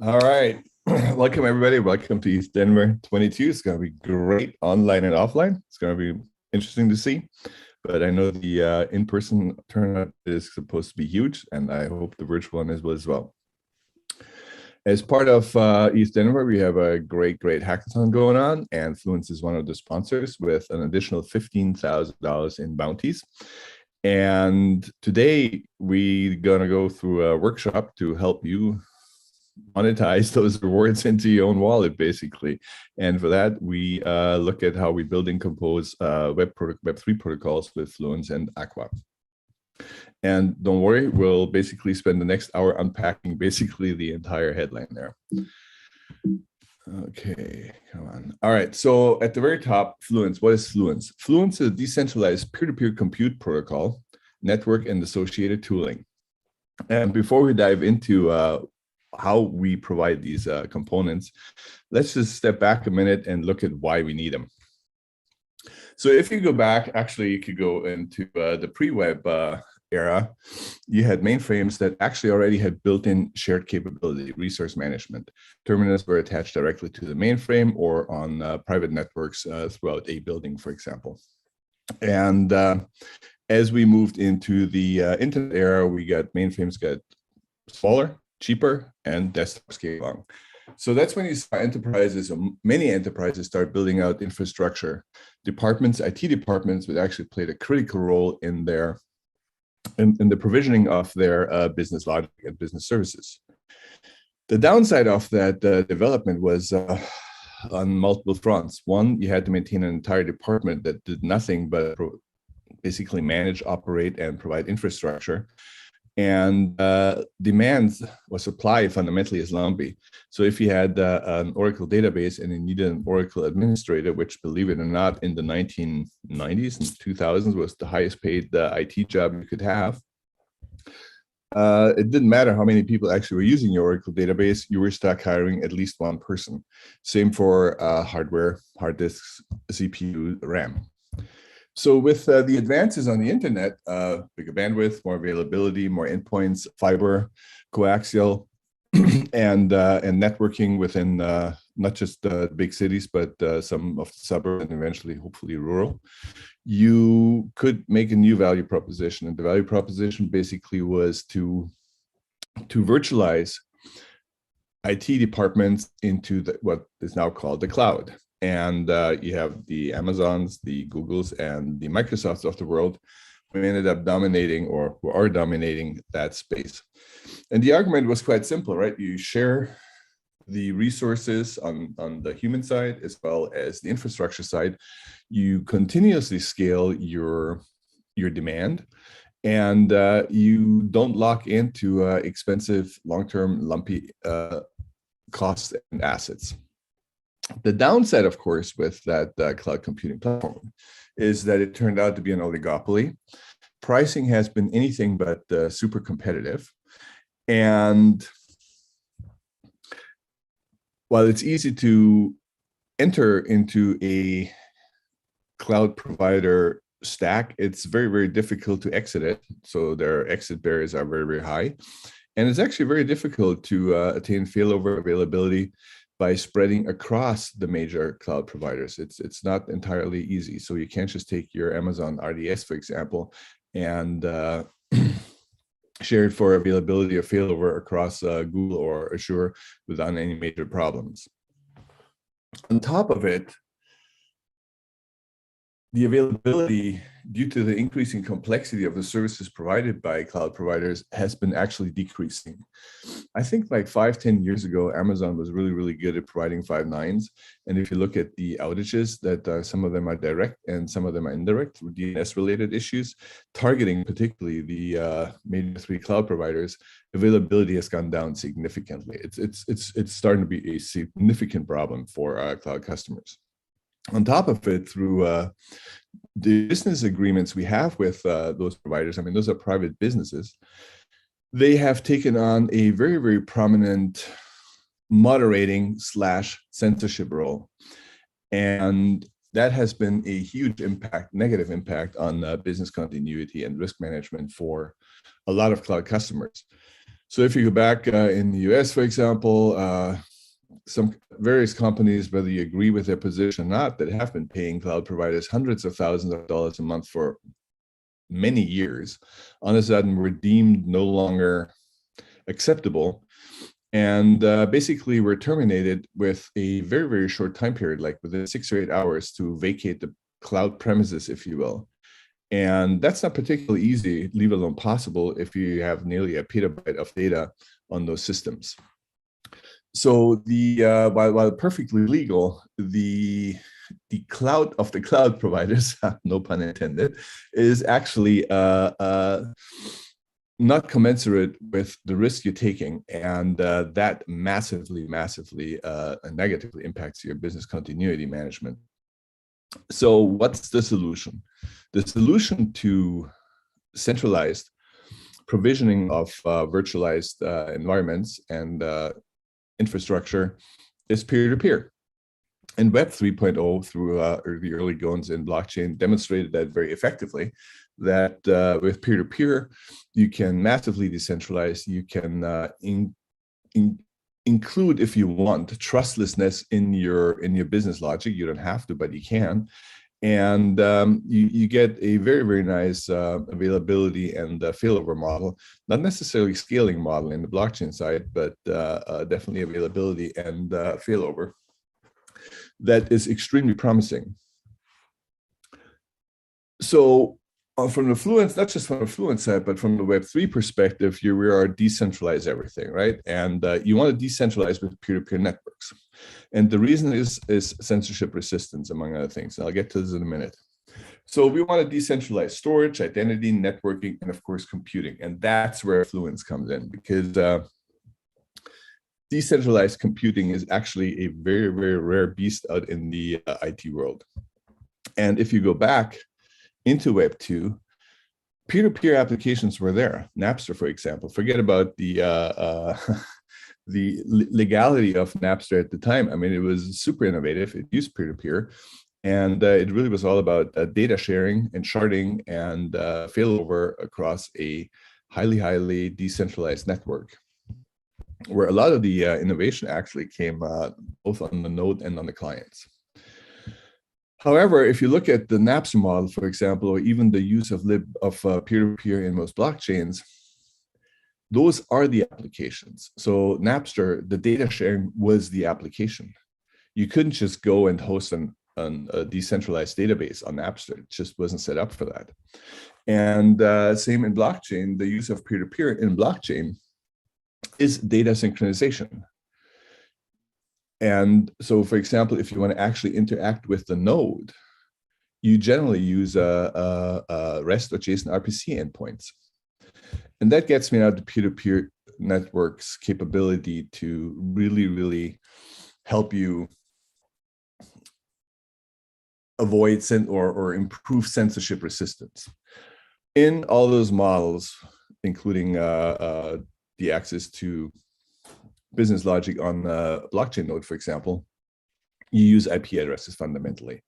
All right. Welcome, everybody. Welcome to EthDenver 22. It's going to be great online and offline. It's going to be interesting to see. But I know the in-person turnout is supposed to be huge, and I hope the virtual one is as well. As part of EthDenver, we have a great hackathon going on, and Fluence is one of the sponsors with an additional $15,000 in bounties. And today, we're going to go through a workshop to help you monetize those rewards into your own wallet, basically. And for that, we look at how we build and compose Web3 protocols with Fluence and Aqua. And don't worry, we'll basically spend the next hour unpacking basically the entire headline there. Okay, come on. All right, so at the very top, Fluence. What is Fluence? Fluence is a decentralized peer-to-peer compute protocol, network, and associated tooling. And before we dive into how we provide these components, let's just step back a minute and look at why we need them. So if you go back, actually, you could go into the pre-web era. You had mainframes that actually already had built-in shared capability, resource management. Terminals were attached directly to the mainframe or on private networks throughout a building, for example. And as we moved into the internet era, mainframes got smaller, cheaper, and desktop scaling. So that's when you saw enterprises, or many enterprises, start building out infrastructure. Departments, IT departments, would actually played a critical role in the provisioning of their business logic and business services. The downside of that development was on multiple fronts. One, you had to maintain an entire department that did nothing but basically manage, operate, and provide infrastructure. And demand or supply fundamentally is lumpy. So if you had an Oracle database and you needed an Oracle administrator, which, believe it or not, in the 1990s and 2000s was the highest paid IT job you could have, it didn't matter how many people actually were using your Oracle database, you were stuck hiring at least one person. Same for hardware, hard disks, CPU, RAM. So with the advances on the internet, bigger bandwidth, more availability, more endpoints, fiber, coaxial, and networking within not just big cities, but some of the suburbs and eventually, hopefully, rural, you could make a new value proposition. And the value proposition basically was to virtualize IT departments into what is now called the cloud. And you have the Amazons, the Googles, and the Microsofts of the world who ended up dominating or who are dominating that space. And the argument was quite simple, right? You share the resources on the human side as well as the infrastructure side. You continuously scale your demand, and you don't lock into expensive, long-term, lumpy costs and assets. The downside, of course, with that cloud computing platform is that it turned out to be an oligopoly. Pricing has been anything but super competitive. And while it's easy to enter into a cloud provider stack, it's very difficult to exit it. So their exit barriers are very high. And it's actually very difficult to attain failover availability by spreading across the major cloud providers. It's not entirely easy. So you can't just take your Amazon RDS, for example, and share it for availability or failover across Google or Azure without any major problems. On top of it, the availability, due to the increasing complexity of the services provided by cloud providers, has been actually decreasing. I think like 5-10 years ago, Amazon was really good at providing 5 nines. And if you look at the outages, that some of them are direct and some of them are indirect through DNS-related issues, targeting particularly the major 3 cloud providers, availability has gone down significantly. It's starting to be a significant problem for cloud customers. On top of it, through the business agreements we have with those providers, I mean, those are private businesses, they have taken on a very prominent moderating / censorship role. And that has been a huge impact, negative impact on business continuity and risk management for a lot of cloud customers. So if you go back in the US, for example, some various companies, whether you agree with their position or not, that have been paying cloud providers hundreds of thousands of dollars a month for many years, on a sudden were deemed no longer acceptable. And basically were terminated with a very, very short time period, like within 6 or 8 hours, to vacate the cloud premises, if you will. And that's not particularly easy, leave alone possible, if you have nearly a petabyte of data on those systems. So the while perfectly legal, the cloud of the cloud providers, no pun intended, is actually not commensurate with the risk you're taking, and that massively negatively impacts your business continuity management. So what's the solution? The solution to centralized provisioning of virtualized environments and infrastructure is peer-to-peer. And Web 3.0, through the early goings in blockchain, demonstrated that very effectively, that with peer-to-peer, you can massively decentralize, you can include, if you want, trustlessness in your business logic. You don't have to, but you can. And you get a very, very nice availability and failover model, not necessarily scaling model in the blockchain side, but definitely availability and failover. That is extremely promising. So from the Fluence, not just from the Fluence side, but from the Web3 perspective, here we are decentralize everything, right? And you want to decentralize with peer-to-peer networks. And the reason is censorship resistance, among other things. And I'll get to this in a minute. So we want to decentralize storage, identity, networking, and of course, computing. And that's where Fluence comes in, because decentralized computing is actually a very, very rare beast out in the IT world. And if you go back into Web 2, peer-to-peer applications were there. Napster, for example. Forget about the legality of Napster at the time. I mean, it was super innovative. It used peer-to-peer, and it really was all about data sharing and sharding and failover across a highly decentralized network, where a lot of the innovation actually came both on the node and on the clients. However, if you look at the Napster model, for example, or even the use of peer-to-peer in most blockchains, those are the applications. So Napster, the data sharing was the application. You couldn't just go and host a decentralized database on Napster. It just wasn't set up for that. And same in blockchain, the use of peer-to-peer in blockchain is data synchronization. And so, for example, if you want to actually interact with the node, you generally use a REST or JSON RPC endpoints. And that gets me now to peer-to-peer networks' capability to really help you avoid or improve censorship resistance. In all those models, including the access to business logic on a blockchain node, for example, you use IP addresses fundamentally.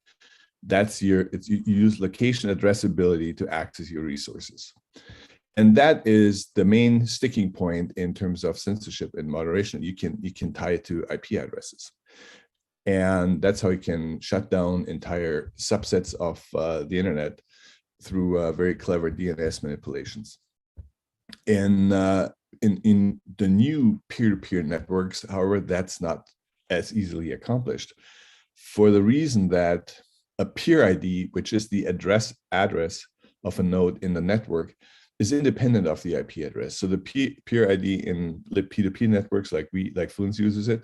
That's you use location addressability to access your resources. And that is the main sticking point in terms of censorship and moderation. You can tie it to IP addresses. And that's how you can shut down entire subsets of the internet through very clever DNS manipulations. In the new peer-to-peer networks, however, that's not as easily accomplished, for the reason that a peer ID, which is the address of a node in the network, is independent of the IP address. So the peer ID in P2P networks, like Fluence uses it,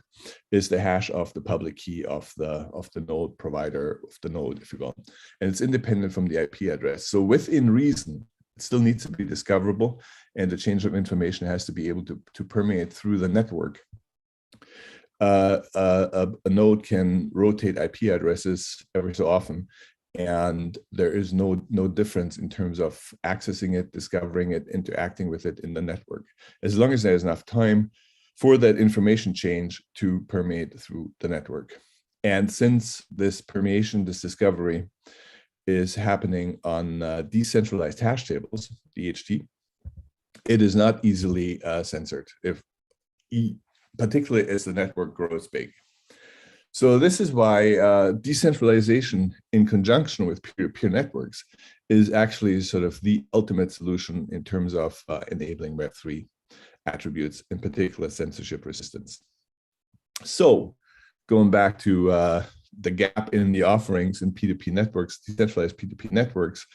is the hash of the public key of the node provider of the node, if you will, and it's independent from the IP address. So within reason, it still needs to be discoverable, and the change of information has to be able to permeate through the network. A node can rotate IP addresses every so often, and there is no difference in terms of accessing it, discovering it, interacting with it in the network, as long as there's enough time for that information change to permeate through the network. And since this permeation, this discovery, is happening on decentralized hash tables, DHT, it is not easily censored, particularly as the network grows big. So this is why decentralization in conjunction with peer-to-peer networks is actually sort of the ultimate solution in terms of enabling Web3 attributes, in particular censorship resistance. So going back to the gap in the offerings in P2P networks, decentralized P2P networks,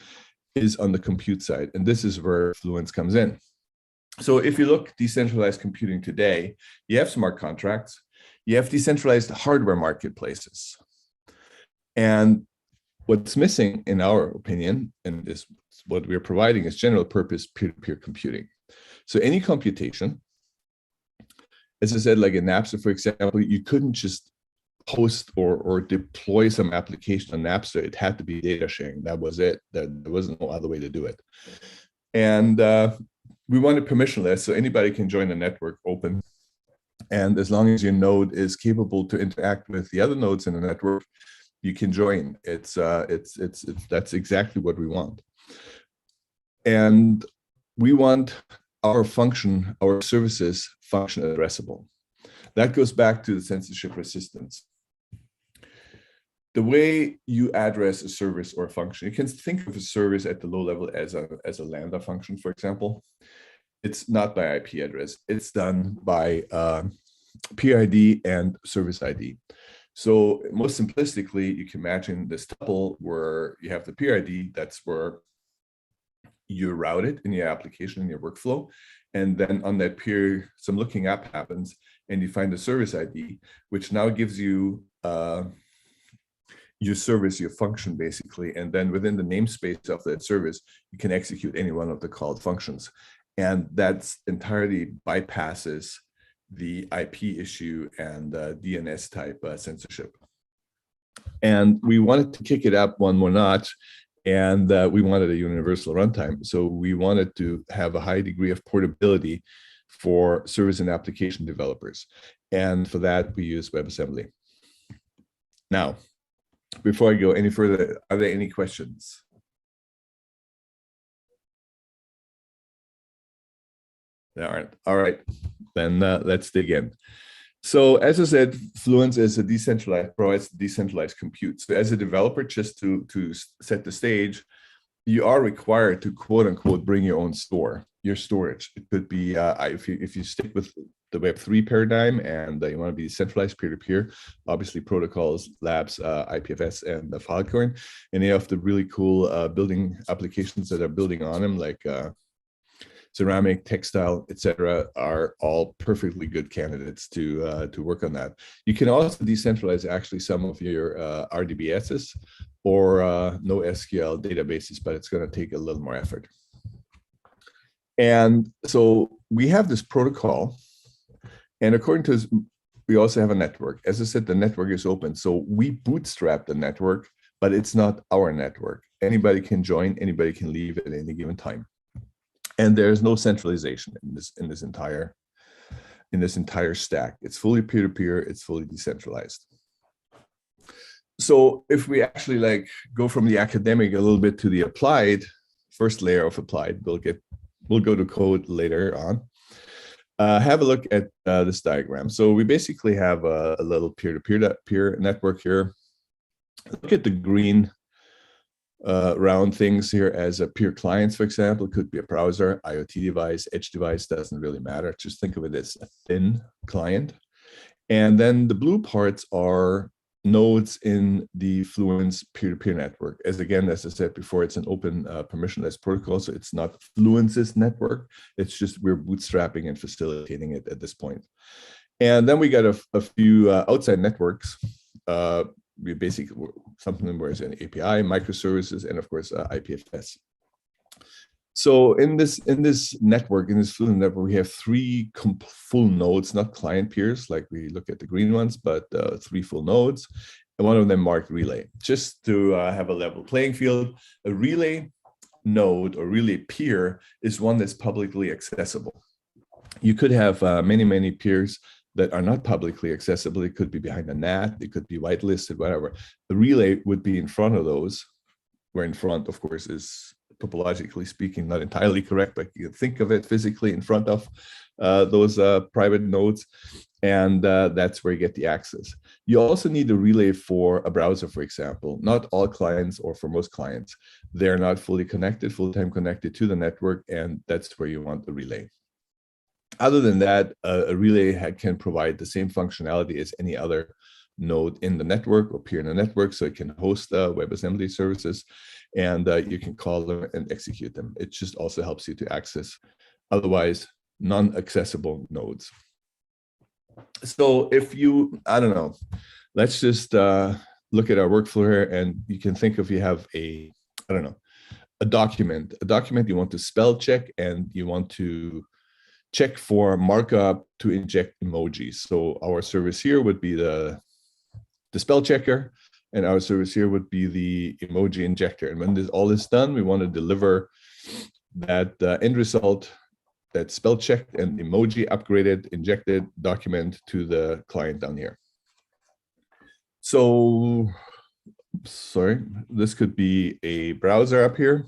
is on the compute side. And this is where Fluence comes in. So if you look decentralized computing today, you have smart contracts, you have decentralized hardware marketplaces. And what's missing, in our opinion, and is what we're providing, is general purpose peer-to-peer computing. So any computation, as I said, like in Napster, for example, you couldn't just post or deploy some application on Napster. It had to be data sharing. That was it. There wasn't no other way to do it. And we wanted permissionless, so anybody can join the network open. And as long as your node is capable to interact with the other nodes in the network, you can join. That's exactly what we want. And we want our function, our services function addressable. That goes back to the censorship resistance. The way you address a service or a function, you can think of a service at the low level as a Lambda function, for example. It's not by IP address. It's done by PID and service ID. So most simplistically, you can imagine this tuple where you have the PID, that's where you route it in your application, in your workflow. And then on that peer, some looking up happens, and you find the service ID, which now gives you your service, your function, basically. And then within the namespace of that service, you can execute any one of the called functions. And that's entirely bypasses the IP issue and DNS type censorship. And we wanted to kick it up one more notch, and we wanted a universal runtime. So we wanted to have a high degree of portability for service and application developers. And for that, we use WebAssembly. Now, before I go any further, are there any questions? There aren't. All right, then let's dig in. So as I said, Fluence is a decentralized, provides decentralized compute. So as a developer, just to set the stage, you are required to quote unquote bring your own your storage. It could be if you stick with the Web3 paradigm and you want to be decentralized peer-to-peer, obviously protocols, labs, IPFS, and the Filecoin, and you have the really cool building applications that are building on them, like ceramic, textile, etc., are all perfectly good candidates to work on that. You can also decentralize actually some of your RDBSs or NoSQL databases, but it's going to take a little more effort. And so we have this protocol, and according to this, we also have a network. As I said, the network is open, so we bootstrap the network, but it's not our network. Anybody can join, anybody can leave at any given time. And there's no centralization in this entire stack. It's fully peer-to-peer. It's fully decentralized. So if we actually go from the academic a little bit to the applied, first layer of applied, we'll go to code later on. Have a look at this diagram. So we basically have a little peer-to-peer network here. Look at the green round things here as a peer clients, for example. It could be a browser, IoT device, edge device, doesn't really matter. Just think of it as a thin client. And then the blue parts are nodes in the Fluence peer-to-peer network. As I said before, it's an open permissionless protocol, so it's not Fluence's network. It's just we're bootstrapping and facilitating it at this point. And then we got a few outside networks. We basically something where it's an API, microservices, and of course IPFS. So in this network, in this Fluence network, we have three full nodes, not client peers like we look at the green ones, but three full nodes, and one of them marked relay. Just to have a level playing field, a relay node or relay peer is one that's publicly accessible. You could have many peers that are not publicly accessible. It could be behind a NAT, it could be whitelisted, whatever. The relay would be in front of those, where in front, of course, is topologically speaking, not entirely correct, but you can think of it physically in front of those private nodes. And that's where you get the access. You also need a relay for a browser, for example. Not all clients, or for most clients, they're not fully connected, full-time connected to the network, and that's where you want the relay. Other than that, a relay can provide the same functionality as any other node in the network or peer in the network, so it can host WebAssembly services, and you can call them and execute them. It just also helps you to access otherwise non-accessible nodes. So if you, I don't know, let's just look at our workflow here, and you can think if you have a, I don't know, a document you want to spell check, and you want to check for markup to inject emojis. So our service here would be the spell checker, and our service here would be the emoji injector. And when this all is done, we want to deliver that end result, that spell checked and emoji upgraded, injected document to the client down here. So, sorry, this could be a browser up here.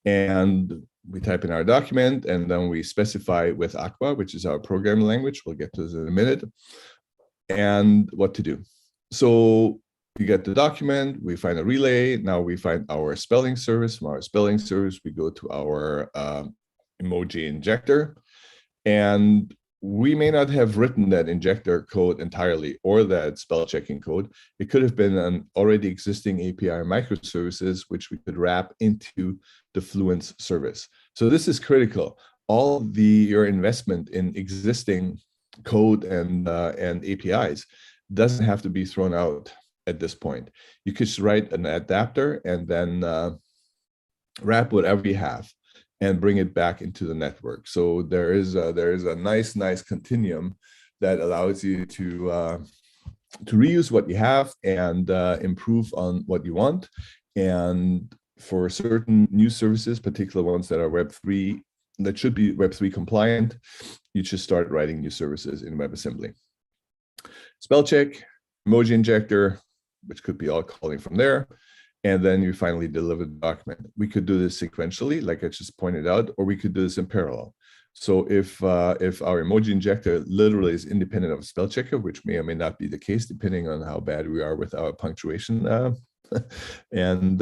And we type in our document, and then we specify with Aqua, which is our programming language. We'll get to this in a minute, and what to do. So we get the document, we find a relay. Now we find our spelling service. From our spelling service, we go to our emoji injector, and we may not have written that injector code entirely or that spell checking code. It could have been an already existing API microservices, which we could wrap into the Fluence service. So this is critical. All your investment in existing code and APIs doesn't have to be thrown out at this point. You could just write an adapter and then wrap whatever you have and bring it back into the network. So there is a nice continuum that allows you to reuse what you have and improve on what you want. And for certain new services, particular ones that are Web3, that should be Web3 compliant, you just start writing new services in WebAssembly. Spell check, emoji injector, which could be all calling from there. And then you finally deliver the document. We could do this sequentially, like I just pointed out, or we could do this in parallel. So if our emoji injector literally is independent of spell checker, which may or may not be the case, depending on how bad we are with our punctuation and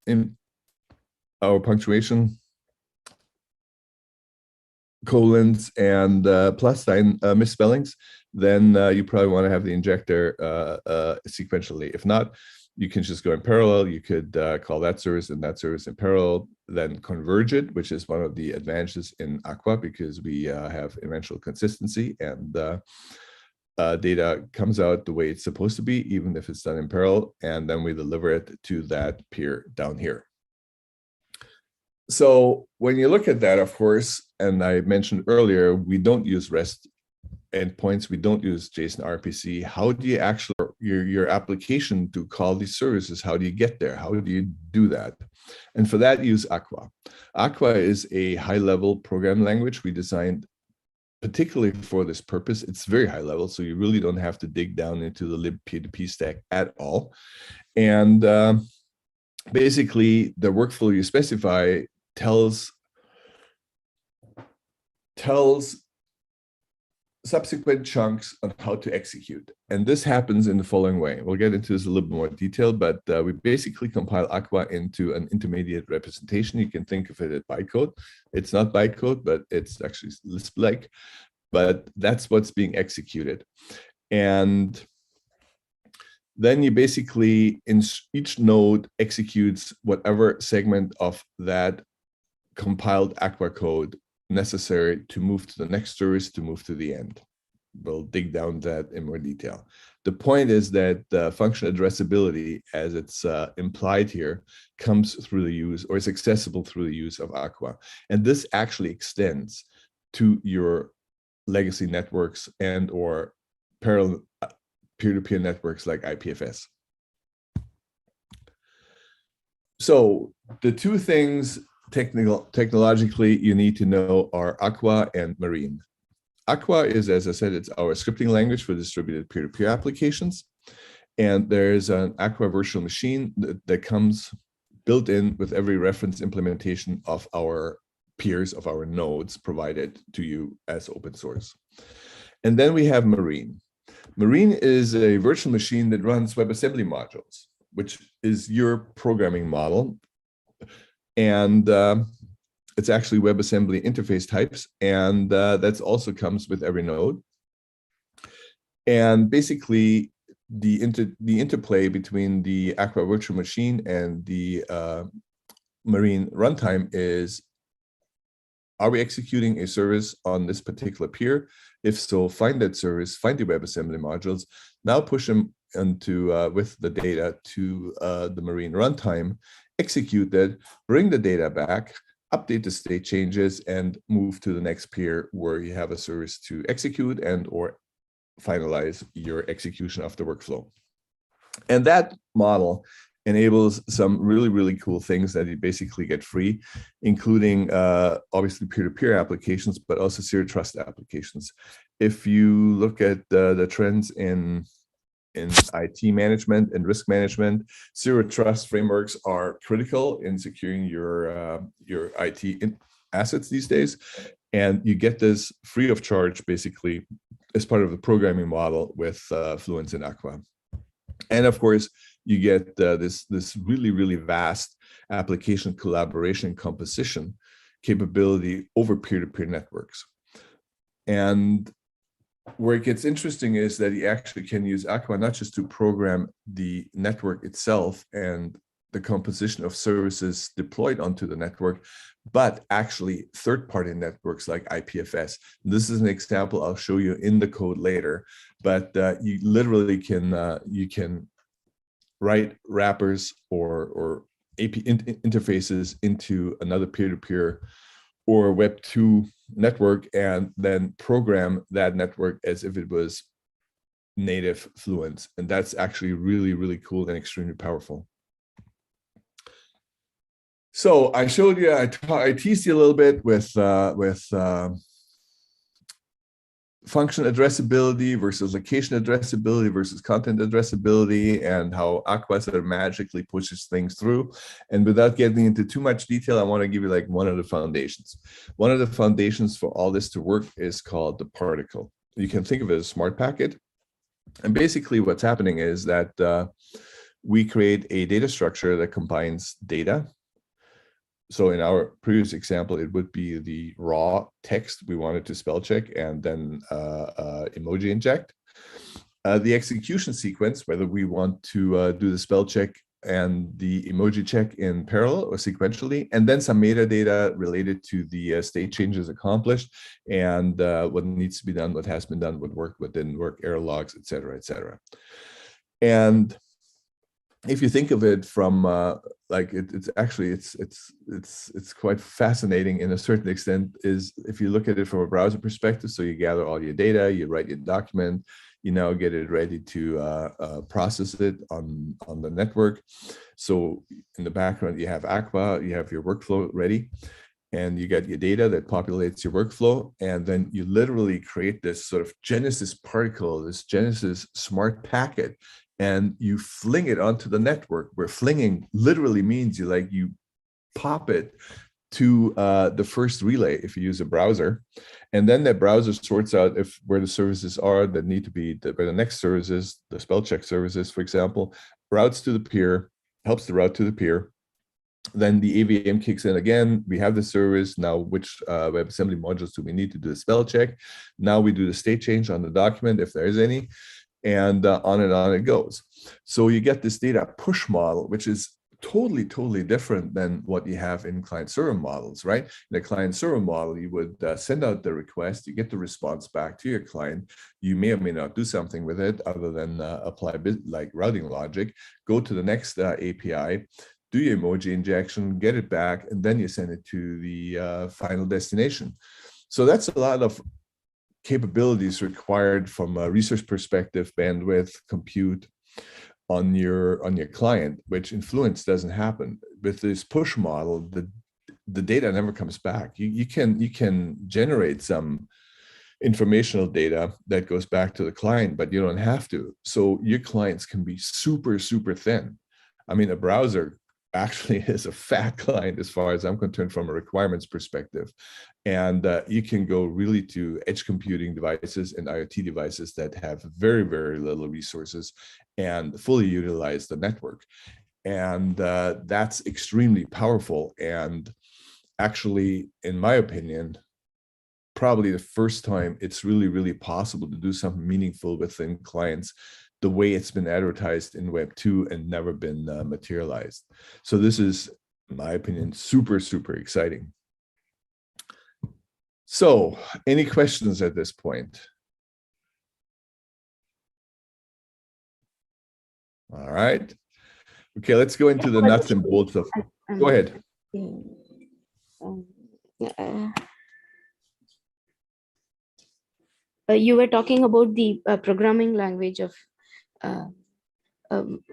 in our punctuation, colons and plus sign misspellings, then you probably want to have the injector sequentially. If not, you can just go in parallel. You could call that service and that service in parallel, then converge it, which is one of the advantages in Aqua, because we have eventual consistency, and data comes out the way it's supposed to be, even if it's done in parallel, and then we deliver it to that peer down here. So when you look at that, of course, and I mentioned earlier, we don't use REST endpoints, we don't use JSON RPC. How do you actually, your application to call these services, how do you get there? How do you do that? And for that, use Aqua. Aqua is a high-level programming language we designed particularly for this purpose. It's very high level, so you really don't have to dig down into the libp2p stack at all. And basically, the workflow you specify tells subsequent chunks on how to execute. And this happens in the following way. We'll get into this a little bit more detail, but we basically compile Aqua into an intermediate representation. You can think of it as bytecode. It's not bytecode, but it's actually Lisp-like, but that's what's being executed. And then you basically, in each node, executes whatever segment of that compiled Aqua code necessary to move to the next service, to move to the end. We'll dig down that in more detail. The point is that the function addressability, as it's implied here, comes through the use, or is accessible through the use of Aqua. And this actually extends to your legacy networks and or parallel peer-to-peer networks like IPFS. So the two things technologically you need to know are Aqua and Marine. Aqua is, as I said, it's our scripting language for distributed peer-to-peer applications. And there's an Aqua virtual machine that comes built in with every reference implementation of our peers, of our nodes provided to you as open source. And then we have Marine. Marine is a virtual machine that runs WebAssembly modules, which is your programming model. And it's actually WebAssembly interface types. And that also comes with every node. And basically, the interplay between the Aqua virtual machine and the Marine runtime is, are we executing a service on this particular peer? If so, find that service, find the WebAssembly modules, now push them into with the data to the Marine runtime, execute that, bring the data back, update the state changes, and move to the next peer where you have a service to execute and or finalize your execution of the workflow. And that model enables some really, really cool things that you basically get free, including obviously peer-to-peer applications, but also zero trust applications. If you look at the trends in IT management and risk management, zero trust frameworks are critical in securing your IT assets these days. And you get this free of charge, basically, as part of the programming model with Fluence and Aqua. And of course, you get this really, really vast application collaboration composition capability over peer-to-peer networks. And where it gets interesting is that you actually can use Aqua not just to program the network itself and the composition of services deployed onto the network, but actually third-party networks like IPFS. This is an example I'll show you in the code later, but you literally can you can write wrappers or AP interfaces into another peer-to-peer or Web 2 network and then program that network as if it was native Fluence. And that's actually really, really cool and extremely powerful. So I showed you, I teased you a little bit with function addressability versus location addressability versus content addressability, and how Aqua sort of magically pushes things through. And without getting into too much detail, I want to give you like one of the foundations. One of the foundations for all this to work is called the particle. You can think of it as a smart packet. And basically what's happening is that we create a data structure that combines data. So in our previous example, it would be the raw text we wanted to spell check and then emoji inject. The execution sequence, whether we want to do the spell check and the emoji check in parallel or sequentially, and then some metadata related to the state changes accomplished and what needs to be done, what has been done, what worked, what didn't work, error logs, et cetera, et cetera. And if you think of it from like it's quite fascinating in a certain extent, is if you look at it from a browser perspective. So you gather all your data, you write your document, you now get it ready to process it on the network. So in the background, you have Aqua, you have your workflow ready, and you get your data that populates your workflow. And then you literally create this sort of Genesis particle, this Genesis smart packet, and you fling it onto the network, where flinging literally means you pop it to the first relay if you use a browser. And then that browser sorts out where the services are that need to be, where the next services, the spell check services, for example, routes to the peer, helps to route to the peer. Then the AVM kicks in again. We have the service. Now, which WebAssembly modules do we need to do the spell check? Now we do the state change on the document, if there is any. And on it goes. So you get this data push model, which is totally different than what you have in client-server models, right? In a client-server model, you would send out the request, you get the response back to your client. You may or may not do something with it other than apply like routing logic, go to the next API, do your emoji injection, get it back, and then you send it to the final destination. So that's a lot of capabilities required from a research perspective, bandwidth, compute on your client, which in Fluence doesn't happen. With this push model, the data never comes back. You can generate some informational data that goes back to the client, but you don't have to. So your clients can be super thin. I mean, a browser actually is a fat client as far as I'm concerned from a requirements perspective. And you can go really to edge computing devices and IoT devices that have very, very little resources and fully utilize the network. And that's extremely powerful. And actually, in my opinion, probably the first time it's really, really possible to do something meaningful within clients the way it's been advertised in Web 2 and never been materialized. So this is, in my opinion, super, super exciting. So any questions at this point? All right. Okay, let's go into the nuts and bolts of, go ahead. You were talking about the programming language of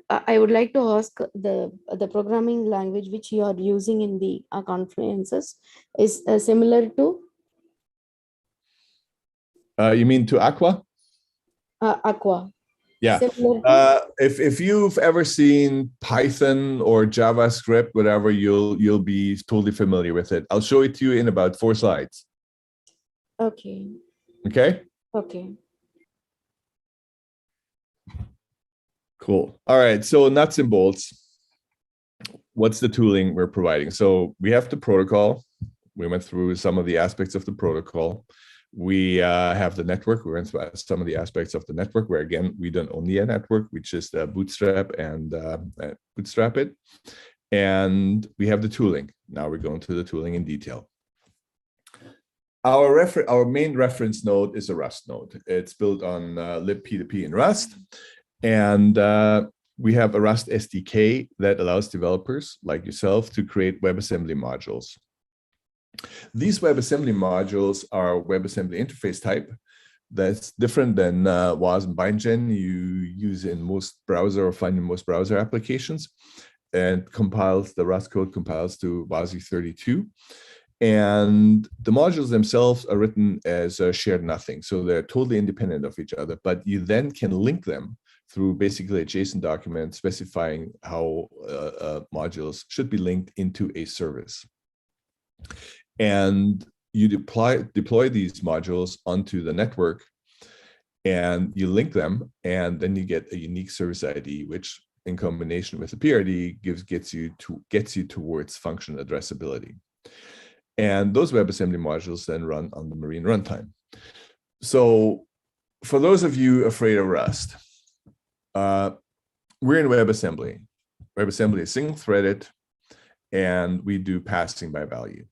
I would like to ask the programming language which you are using in the conferences is similar to you mean to Aqua? Aqua. Yeah. If you've ever seen Python or JavaScript, whatever, you'll be totally familiar with it. I'll show it to you in about 4 slides. Okay. Okay. Okay. Cool. All right. So nuts and bolts. What's the tooling we're providing? So we have the protocol. We went through some of the aspects of the protocol. We have the network. We went through some of the aspects of the network where, again, we don't own the network. We just bootstrap and bootstrap it. And we have the tooling. Now we're going to the tooling in detail. Our main reference node is a Rust node. It's built on libp2p in Rust. And we have a Rust SDK that allows developers like yourself to create WebAssembly modules. These WebAssembly modules are WebAssembly interface type. That's different than WAS and BindGen you use in most browser or find in most browser applications, and compiles, the Rust code compiles to WASI32. And the modules themselves are written as shared nothing. So they're totally independent of each other, but you then can link them through basically a JSON document specifying how modules should be linked into a service. And you deploy these modules onto the network and you link them, and then you get a unique service ID, which in combination with the PRD gets you towards function addressability. And those WebAssembly modules then run on the Marine runtime. So for those of you afraid of Rust, we're in WebAssembly. WebAssembly is single-threaded, and we do passing by value.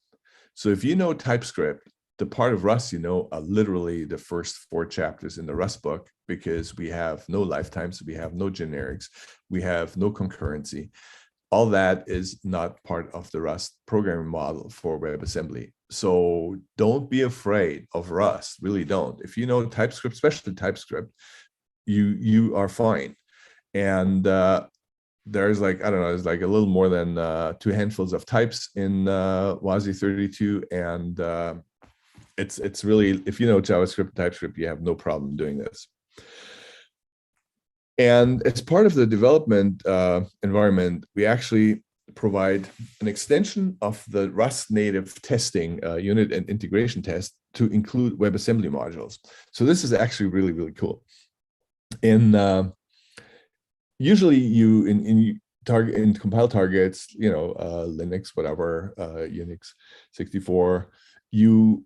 So if you know TypeScript, the part of Rust you know are literally the first 4 chapters in the Rust book, because we have no lifetimes, we have no generics, we have no concurrency. All that is not part of the Rust programming model for WebAssembly. So don't be afraid of Rust, really don't. If you know TypeScript, especially TypeScript, you are fine. And there's like, I don't know, there's like a little more than 2 handfuls of types in WASI32, and it's really, if you know JavaScript and TypeScript, you have no problem doing this. And as part of the development environment, we actually provide an extension of the Rust native testing unit and integration test to include WebAssembly modules. So this is actually really, really cool. Usually you in compile targets, you know, Linux, whatever, Unix 64, you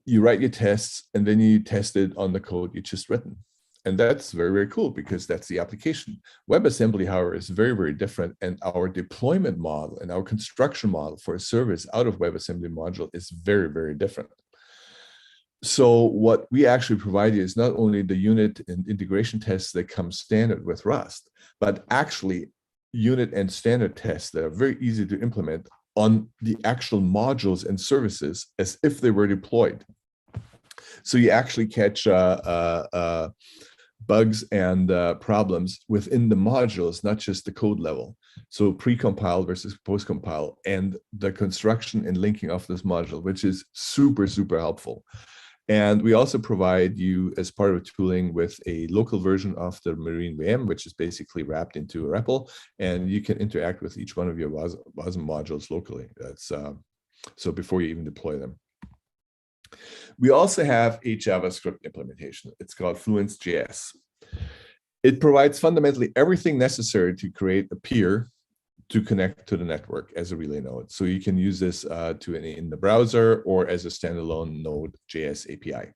write your tests and then you test it on the code you just written. And that's very, very cool because that's the application. WebAssembly, however, is very, very different. And our deployment model and our construction model for a service out of WebAssembly module is very, very different. So what we actually provide you is not only the unit and integration tests that come standard with Rust, but actually unit and standard tests that are very easy to implement on the actual modules and services as if they were deployed. So you actually catch bugs and problems within the modules, not just the code level. So pre-compile versus post-compile, and the construction and linking of this module, which is super, super helpful. And we also provide you, as part of tooling, with a local version of the Marine VM, which is basically wrapped into a REPL, and you can interact with each one of your WASM modules locally. That's so before you even deploy them. We also have a JavaScript implementation. It's called Fluence JS. It provides fundamentally everything necessary to create a peer to connect to the network as a relay node. So you can use this in the browser or as a standalone Node.js API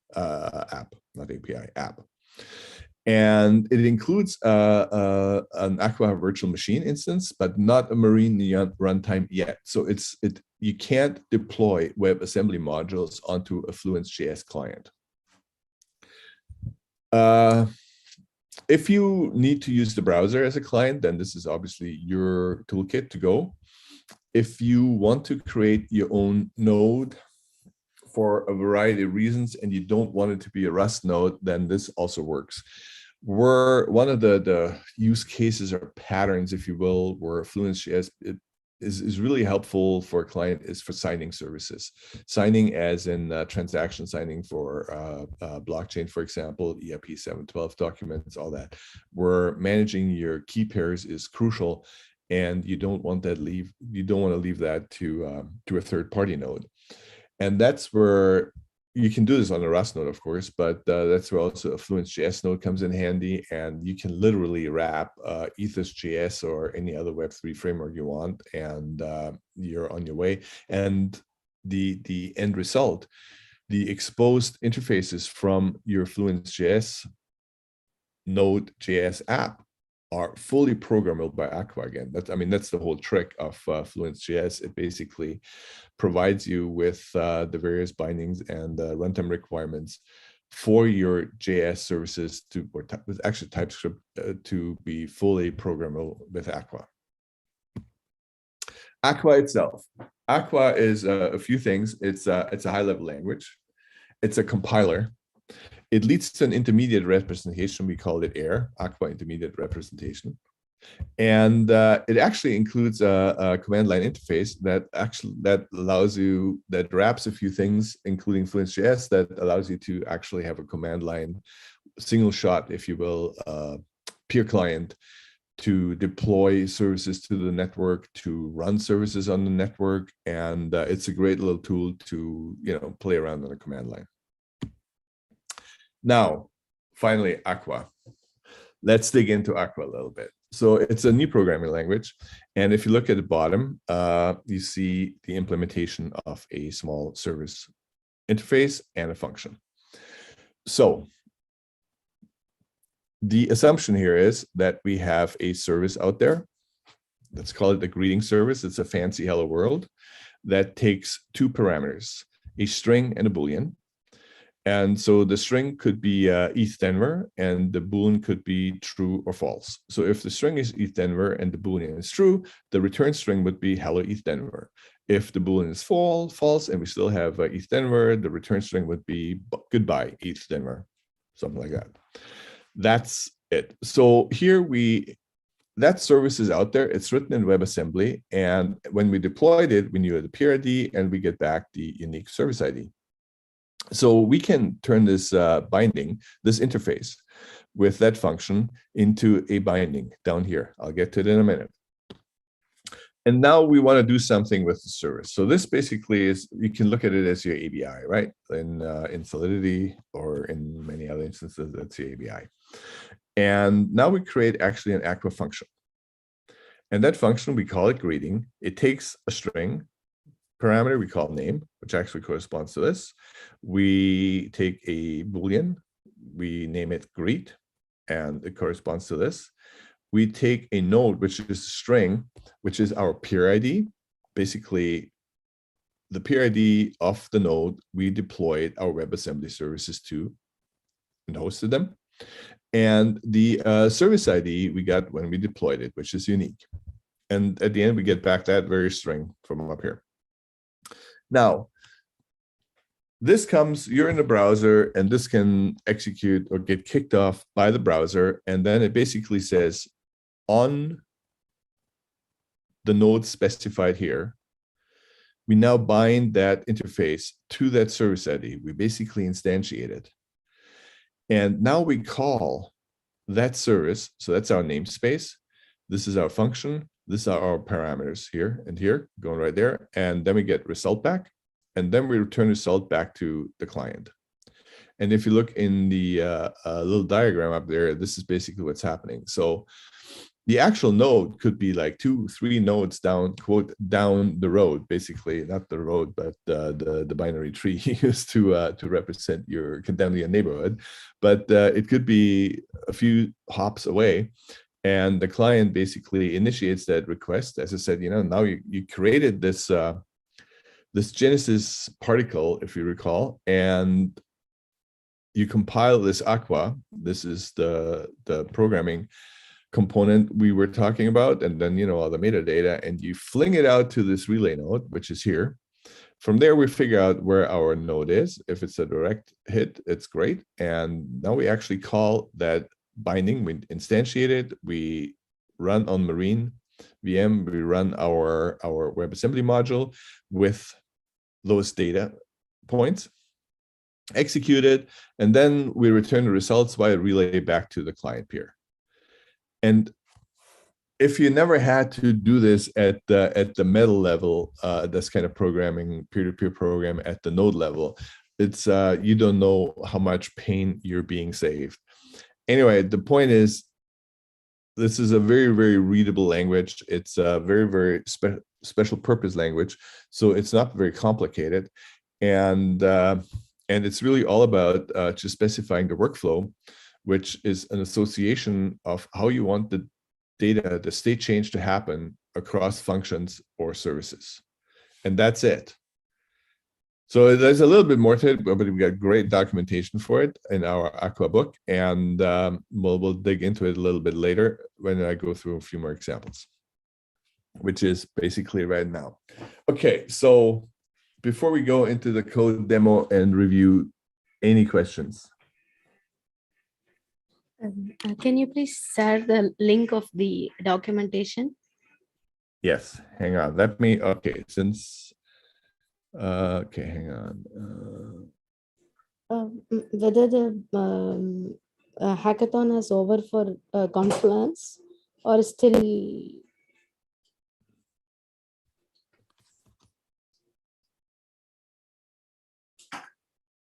app. And it includes an Aqua virtual machine instance, but not a Marine runtime yet. So you can't deploy WebAssembly modules onto a Fluence JS client. If you need to use the browser as a client, then this is obviously your toolkit to go. If you want to create your own node for a variety of reasons and you don't want it to be a Rust node, then this also works. One of the use cases or patterns, if you will, where Fluence JS is really helpful for a client is for signing services. Signing as in transaction signing for blockchain, for example, EIP 712 documents, all that. Where managing your key pairs is crucial, and you don't want to leave that to a third-party node. And that's where you can do this on a Rust node, of course, but that's where also a Fluence JS node comes in handy, and you can literally wrap Ethos.js or any other Web3 framework you want, and you're on your way. And the end result, the exposed interfaces from your Fluence JS Node.js app are fully programmable by Aqua again. That's the whole trick of Fluence JS. It basically provides you with the various bindings and runtime requirements for your JS services with actually TypeScript to be fully programmable with Aqua. Aqua itself. Aqua is a few things. It's a high-level language. It's a compiler. It leads to an intermediate representation. We call it AIR, Aqua Intermediate Representation. And it actually includes a command line interface that wraps a few things, including Fluence JS, that allows you to actually have a command line, single shot, if you will, peer client to deploy services to the network, to run services on the network. And it's a great little tool to play around on a command line. Now, finally, Aqua. Let's dig into Aqua a little bit. So it's a new programming language. And if you look at the bottom, you see the implementation of a small service interface and a function. So the assumption here is that we have a service out there. Let's call it the greeting service. It's a fancy hello world that takes two parameters, a string and a Boolean. And so the string could be EthDenver, and the Boolean could be true or false. So if the string is EthDenver and the Boolean is true, the return string would be hello EthDenver. If the Boolean is false, and we still have EthDenver, the return string would be goodbye EthDenver, something like that. That's it. So here that service is out there. It's written in WebAssembly, and when we deployed it, we knew the peer ID, and we get back the unique service ID. So we can turn this binding, this interface with that function into a binding down here. I'll get to it in a minute. And now we want to do something with the service. So this basically is, you can look at it as your ABI, right? In Solidity or in many other instances, that's your ABI. And now we create actually an Aqua function. And that function, we call it greeting. It takes a string parameter we call name, which actually corresponds to this. We take a Boolean, we name it greet, and it corresponds to this. We take a node, which is a string, which is our peer ID. Basically, the peer ID of the node we deployed our WebAssembly services to and hosted them. And the service ID we got when we deployed it, which is unique. And at the end, we get back that very string from up here. Now, you're in the browser, and this can execute or get kicked off by the browser. And then it basically says on the node specified here, we now bind that interface to that service ID. We basically instantiate it. And now we call that service. So that's our namespace. This is our function. These are our parameters here and here, going right there. And then we get result back. And then we return result back to the client. And if you look in the little diagram up there, this is basically what's happening. So the actual node could be like 2, 3 nodes down, quote, down the road, basically, not the road, but the binary tree used to represent your condemned neighborhood. But it could be a few hops away. And the client basically initiates that request. As I said, now you created this this Genesis particle, if you recall, and you compile this Aqua. This is the programming component we were talking about, and then all the metadata, and you fling it out to this relay node, which is here. From there, we figure out where our node is. If it's a direct hit, it's great. And now we actually call that binding. We instantiate it. We run on Marine VM. We run our WebAssembly module with those data points, execute it, and then we return the results via relay back to the client peer. And if you never had to do this at the metal level, this kind of programming, peer-to-peer program at the node level, it's you don't know how much pain you're being saved. Anyway, the point is, this is a very, very readable language. It's a very, very special purpose language, so it's not very complicated, and it's really all about just specifying the workflow, which is an association of how you want the data, the state change to happen across functions or services. And that's it. So there's a little bit more to it, but we got great documentation for it in our Aqua book. And we'll dig into it a little bit later when I go through a few more examples, which is basically right now. Okay, so before we go into the code demo and review, any questions? Can you please share the link of the documentation? Yes, hang on. Let me, okay, since, okay, hang on. Whether the hackathon is over for Confluence or still?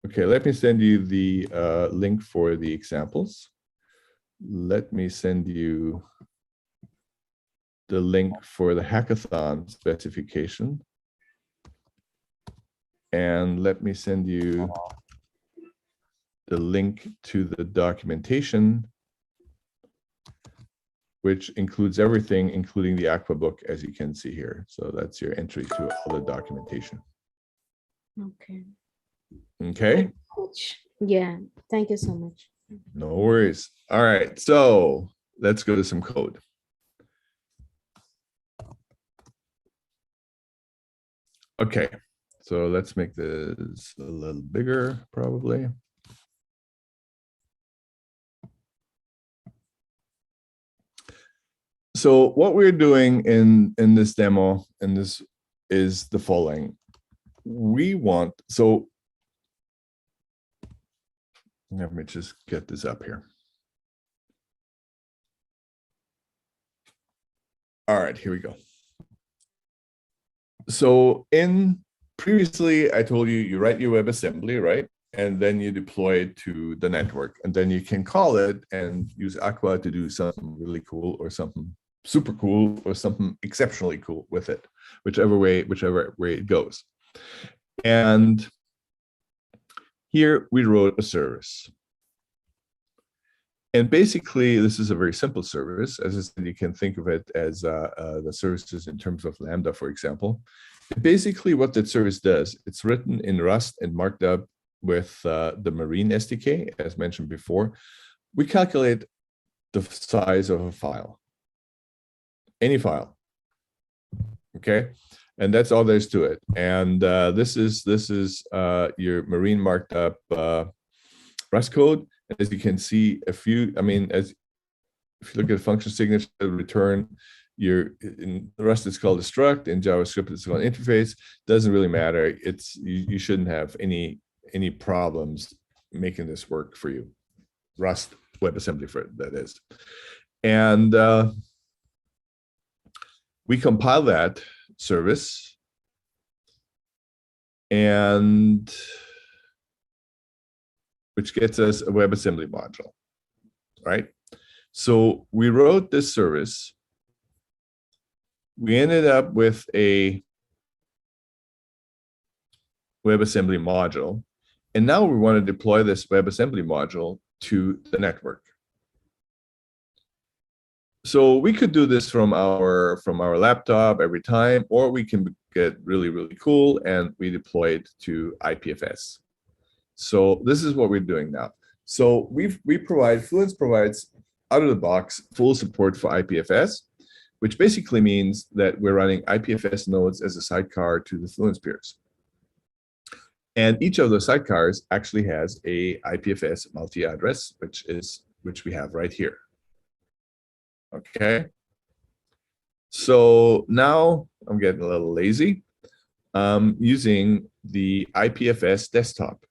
Okay, let me send you the link for the examples. Let me send you the link for the hackathon specification. And let me send you the link to the documentation, which includes everything, including the Aqua book, as you can see here. So that's your entry to all the documentation. Okay. Okay. Yeah, thank you so much. No worries. All right, so let's go to some code. Okay, so let's make this a little bigger, probably. So what we're doing in this demo, and this is the following. We want, so let me just get this up here. All right, here we go. So previously, I told you, you write your WebAssembly, right? And then you deploy it to the network. And then you can call it and use Aqua to do something really cool or something super cool or something exceptionally cool with it, whichever way it goes. And here we wrote a service. And basically, this is a very simple service. As I said, you can think of it as the services in terms of Lambda, for example. Basically, what that service does, it's written in Rust and marked up with the Marine SDK, as mentioned before. We calculate the size of a file, any file, okay? And that's all there is to it. And this is your Marine marked up Rust code. As you can see, if you look at function signature return, in Rust it's called a struct, in JavaScript it's called an interface. Doesn't really matter. You shouldn't have any problems making this work for you. Rust WebAssembly for it, that is. And we compile that service, and which gets us a WebAssembly module, right? So we wrote this service. We ended up with a WebAssembly module. And now we want to deploy this WebAssembly module to the network. So we could do this from our laptop every time, or we can get really, really cool and we deploy it to IPFS. So this is what we're doing now. So Fluence provides out of the box full support for IPFS, which basically means that we're running IPFS nodes as a sidecar to the Fluence peers. And each of those sidecars actually has a IPFS multi-address, which we have right here. Okay. So now I'm getting a little lazy. Using the IPFS desktop.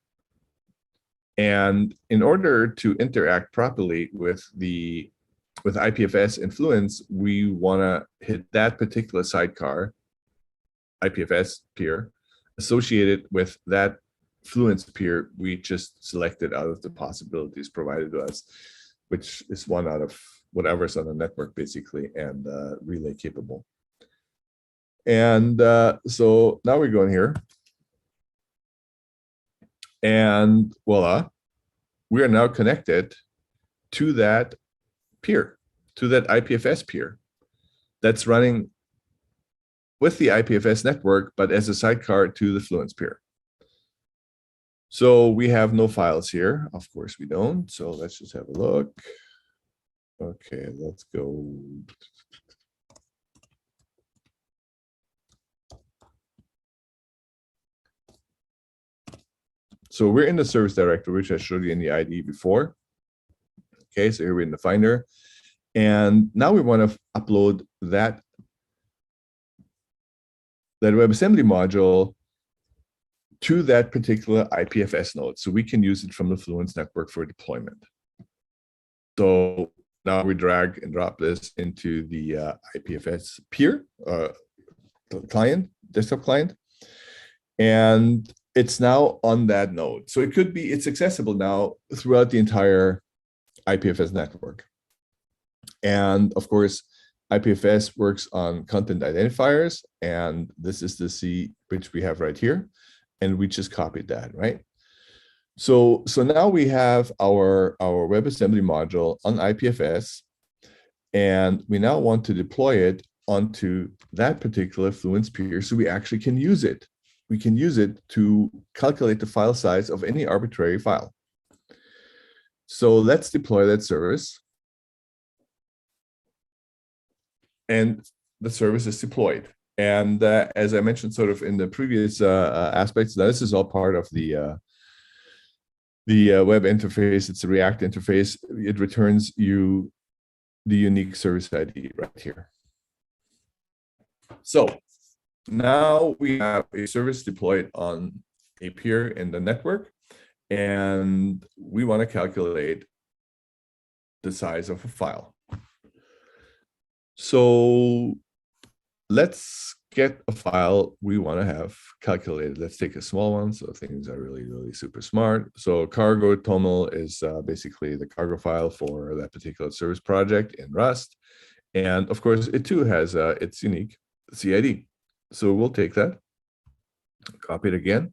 And in order to interact properly with IPFS and Fluence, we want to hit that particular sidecar, IPFS peer, associated with that Fluence peer we just selected out of the possibilities provided to us, which is one out of whatever's on the network, basically, and relay capable. And so now we go in here. And voila, we are now connected to that peer, to that IPFS peer that's running with the IPFS network, but as a sidecar to the Fluence peer. So we have no files here. Of course we don't. So let's just have a look. Okay, let's go. So we're in the service directory, which I showed you in the ID before. Okay, so here we're in the Finder. And now we want to upload that WebAssembly module to that particular IPFS node, so we can use it from the Fluence network for deployment. So now we drag and drop this into the IPFS peer client, desktop client, and it's now on that node. So it's accessible now throughout the entire IPFS network. And of course, IPFS works on content identifiers, and this is the C which we have right here. And we just copied that, right? So now we have our WebAssembly module on IPFS, and we now want to deploy it onto that particular Fluence peer so we actually can use it. We can use it to calculate the file size of any arbitrary file. So let's deploy that service. And the service is deployed. And as I mentioned sort of in the previous aspects, this is all part of the web interface. It's a React interface. It returns you the unique service ID right here. So now we have a service deployed on a peer in the network, and we want to calculate the size of a file. So let's get a file we want to have calculated. Let's take a small one, so things are really, really super smart. So cargo toml is basically the cargo file for that particular service project in Rust. And of course, it too has its unique CID. So we'll take that, copy it again.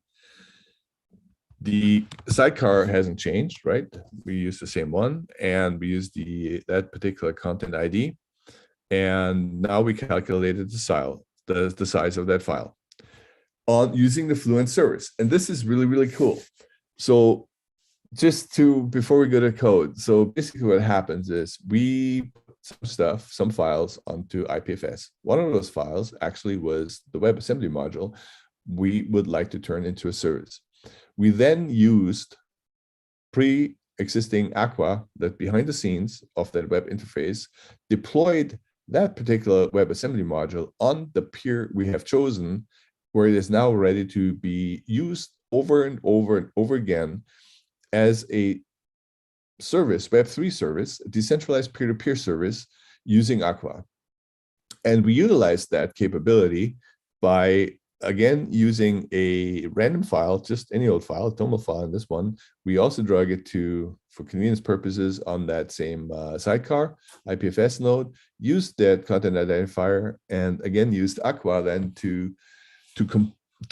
The sidecar hasn't changed, right? We use the same one, and we use that particular content ID. And now we calculated the size of that file using the Fluence service. And this is really, really cool. So before we go to code, so basically what happens is we put some files onto IPFS. One of those files actually was the WebAssembly module we would like to turn into a service. We then used pre-existing Aqua that behind the scenes of that web interface deployed that particular WebAssembly module on the peer we have chosen, where it is now ready to be used over and over and over again as a service, Web3 service, a decentralized peer-to-peer service using Aqua. And we utilize that capability by, again, using a random file, just any old file, TOML file in this one. We also drag it to, for convenience purposes, on that same sidecar, IPFS node, used that content identifier, and again, used Aqua then to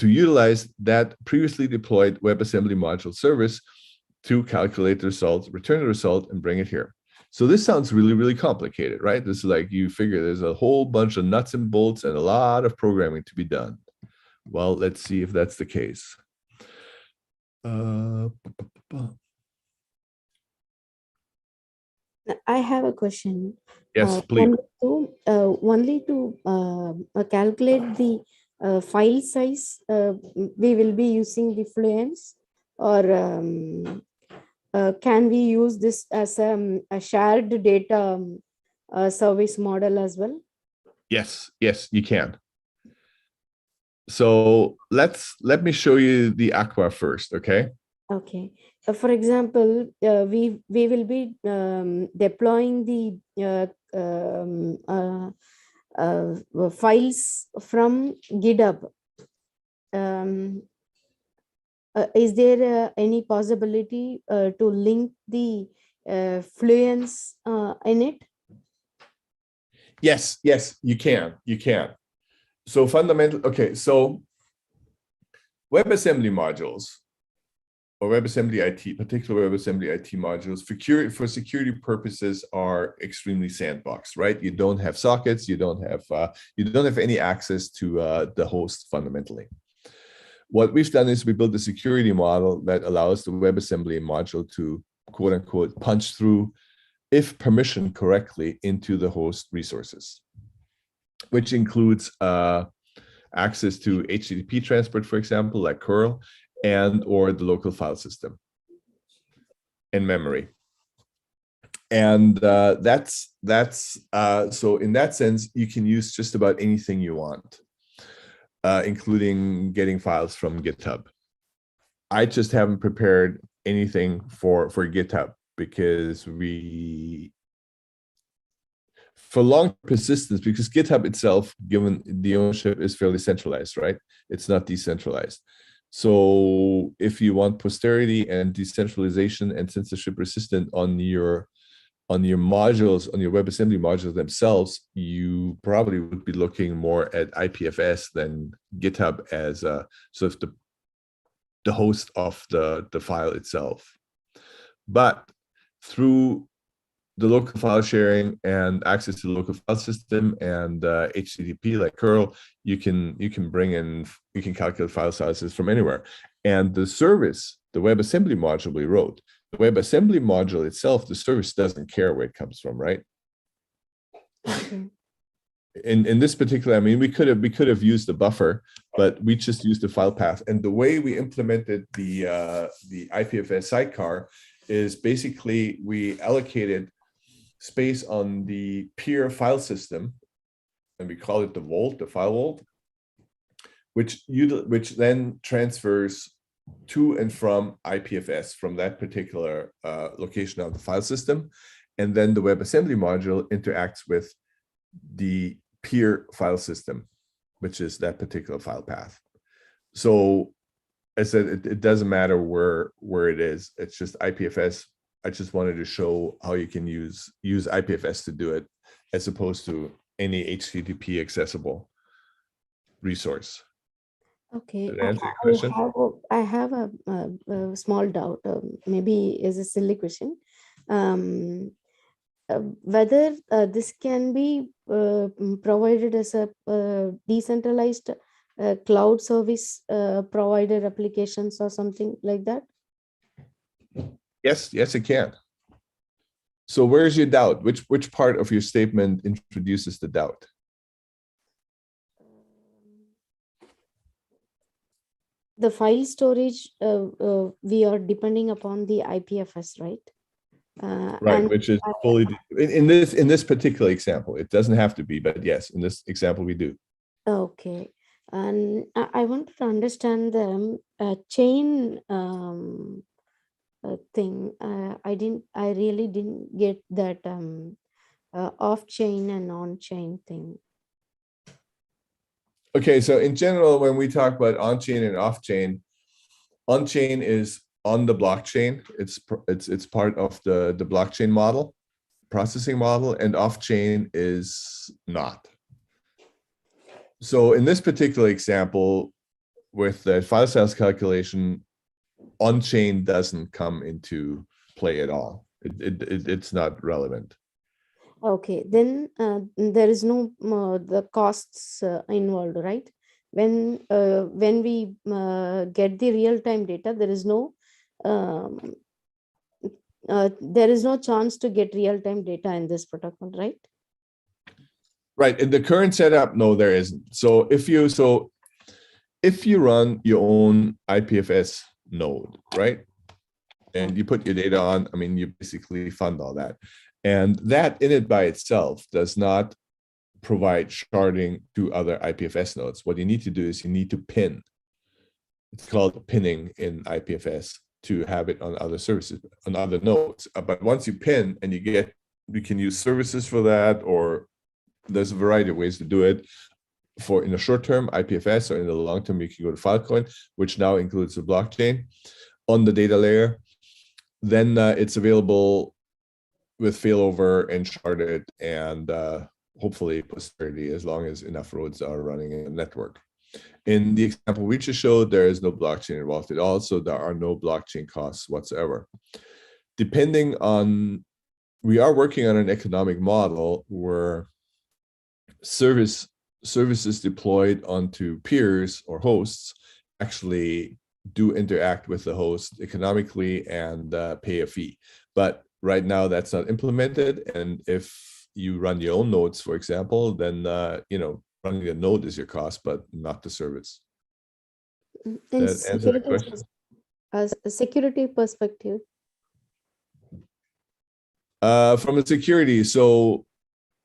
utilize that previously deployed WebAssembly module service to calculate the result, return the result, and bring it here. So this sounds really, really complicated, right? This is like, you figure there's a whole bunch of nuts and bolts and a lot of programming to be done. Well, let's see if that's the case. I have a question. Yes, please. Only to calculate the file size, we will be using the Fluence, or can we use this as a shared data service model as well? Yes, you can. So let me show you the Aqua first, okay? Okay. For example, we will be deploying the files from GitHub. Is there any possibility to link the Fluence in it? Yes, you can. So fundamentally, okay, so WebAssembly modules, or WebAssembly IT, particular WebAssembly IT modules, for security purposes are extremely sandboxed, right? You don't have sockets, you don't have any access to the host fundamentally. What we've done is we built a security model that allows the WebAssembly module to, quote unquote, punch through, if permissioned correctly, into the host resources, which includes access to HTTP transport, for example, like curl, and or the local file system and memory. And so in that sense, you can use just about anything you want, including getting files from GitHub. I just haven't prepared anything for GitHub because for long persistence, because GitHub itself, given the ownership, is fairly centralized, right? It's not decentralized. So if you want posterity and decentralization and censorship resistant on your modules, on your WebAssembly modules themselves, you probably would be looking more at IPFS than GitHub as sort of the host of the file itself. But through the local file sharing and access to the local file system and HTTP like curl, you can calculate file sizes from anywhere. And the service, the WebAssembly module we wrote, the WebAssembly module itself, the service doesn't care where it comes from, right? Okay. In this particular, I mean, we could have used the buffer, but we just used the file path. And the way we implemented the IPFS sidecar is basically we allocated space on the peer file system, and we call it the vault, the file vault, which then transfers to and from IPFS from that particular location of the file system. And then the WebAssembly module interacts with the peer file system, which is that particular file path. So I said it doesn't matter where it is. It's just IPFS. I just wanted to show how you can use IPFS to do it, as opposed to any HTTP accessible resource. Okay. Did that answer your question? I have a small doubt. Maybe is a silly question. Whether this can be provided as a decentralized cloud service provider applications or something like that? Yes, it can. So where's your doubt? Which part of your statement introduces the doubt? The file storage, we are depending upon the IPFS, right? Right, And which is fully in this particular example. It doesn't have to be, but yes, in this example we do. okay, and I wanted to understand the chain thing. I really didn't get that off chain and on chain thing. Okay, so in general, when we talk about on-chain and off-chain, on-chain is on the blockchain. It's part of the blockchain model, processing model, and off-chain is not. So in this particular example, with the file size calculation, on-chain doesn't come into play at all. It's not relevant. Okay, then there is no the costs involved, right? When we get the real-time data, um, there is no chance to get real-time data in this protocol, right? Right. In the current setup, no, there isn't. So if you run your own IPFS node, right? And you put your data on, I mean, you basically fund all that. And that in it by itself does not provide sharding to other IPFS nodes. What you need to do is you need to pin. It's called pinning in IPFS to have it on other services, on other nodes. But once you pin and you can use services for that, or there's a variety of ways to do it. For in the short term, IPFS, or in the long term, you can go to Filecoin, which now includes the blockchain on the data layer. Then it's available with failover and sharded, and hopefully posterity, as long as enough roads are running in the network. In the example we just showed, there is no blockchain involved at all, so there are no blockchain costs whatsoever. Depending on, we are working on an economic model where services deployed onto peers or hosts actually do interact with the host economically and pay a fee. But right now that's not implemented. And if you run your own nodes, for example, then running a node is your cost, but not the service. Does that answer the question? As a security perspective. From a security, so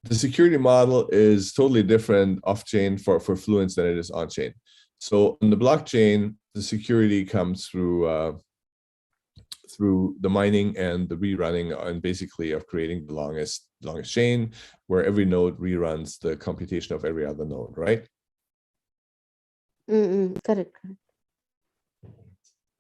the security model is totally different off-chain for Fluence than it is on-chain. So on the blockchain, the security comes through the mining and the rerunning, and basically of creating the longest chain, where every node reruns the computation of every other node, right? Correct.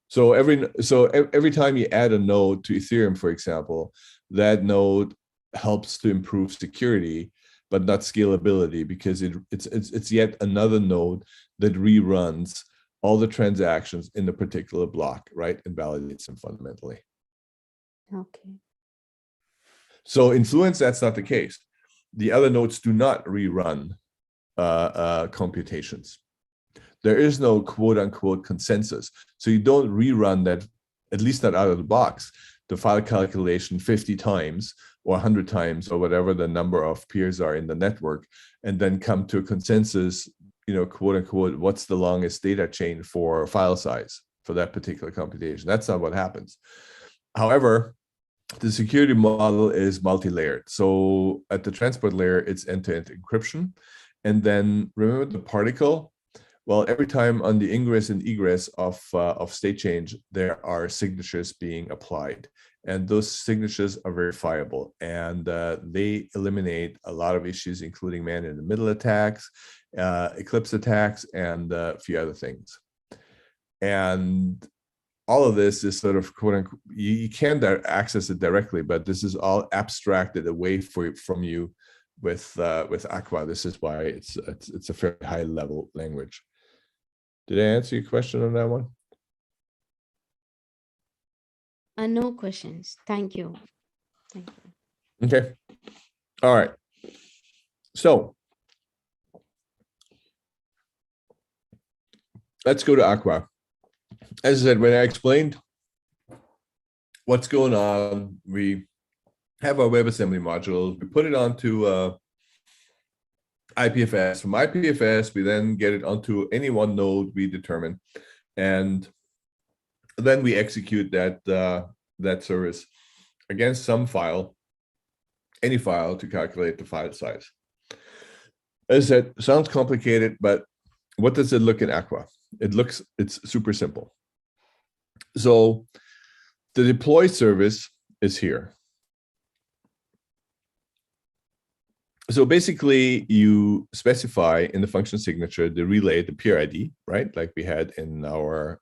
So every time you add a node to Ethereum, for example, that node helps to improve security, but not scalability, because it's yet another node that reruns all the transactions in a particular block, right, and validates them fundamentally. Okay. So in Fluence, that's not the case. The other nodes do not rerun computations. There is no quote unquote consensus. So you don't rerun that, at least not out of the box, the file calculation 50 times or 100 times or whatever the number of peers are in the network, and then come to a consensus, quote unquote, what's the longest data chain for file size for that particular computation. That's not what happens. However, the security model is multi-layered. So at the transport layer, it's end-to-end encryption. And then remember the particle? Well, every time on the ingress and egress of state change, there are signatures being applied. And those signatures are verifiable. And they eliminate a lot of issues, including man-in-the-middle attacks, eclipse attacks, and a few other things. And all of this is sort of quote unquote, you can access it directly, but this is all abstracted away from you with Aqua. This is why it's a very high level language. Did I answer your question on that one? No questions. Thank you. Thank you. Okay. All right. So let's go to Aqua. As I said, when I explained what's going on, we have our WebAssembly module. We put it onto IPFS. From IPFS, we then get it onto any one node we determine, and then we execute that service against some file, any file, to calculate the file size. As I said, sounds complicated, but what does it look in Aqua? It's super simple. So the deploy service is here. So basically, you specify in the function signature the relay, the peer ID, right? Like we had in our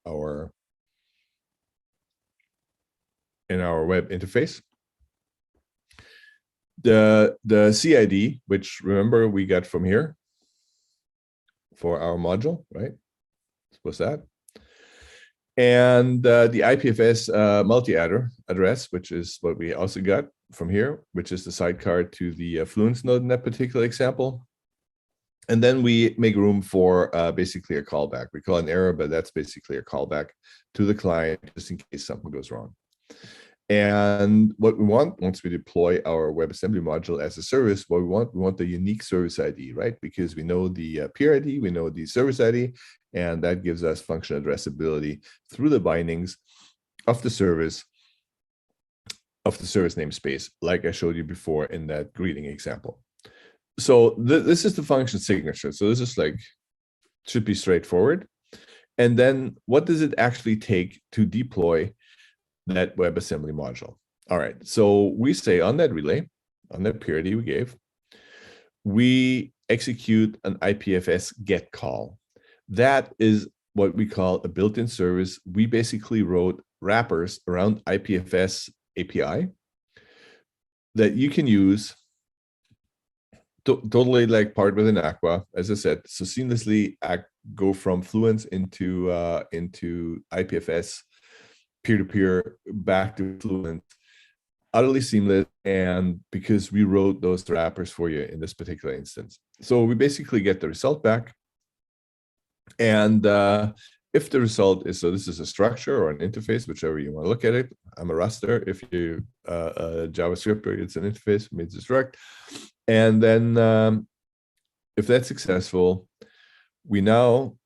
web interface. The CID, which remember we got from here for our module, right? What's that? And the IPFS multi-address, which is what we also got from here, which is the sidecar to the Fluence node in that particular example. And then we make room for basically a callback. We call it an error, but that's basically a callback to the client just in case something goes wrong. And what we want once we deploy our WebAssembly module as a service, what we want the unique service ID, right? Because we know the peer ID, we know the service ID, and that gives us function addressability through the bindings of the service namespace, like I showed you before in that greeting example. So this is the function signature. So this is like, should be straightforward. And then what does it actually take to deploy that WebAssembly module? All right, so we say on that relay, on that peer ID we gave, we execute an IPFS get call. That is what we call a built-in service. We basically wrote wrappers around IPFS API that you can use totally like part within Aqua, as I said, so seamlessly go from Fluence into IPFS peer-to-peer back to Fluence, utterly seamless, and because we wrote those wrappers for you in this particular instance. So we basically get the result back, and if the result is, so this is a structure or an interface, whichever you want to look at it. I'm a raster. If you a JavaScript, it's an interface, it means it's struct. And then if that's successful, we now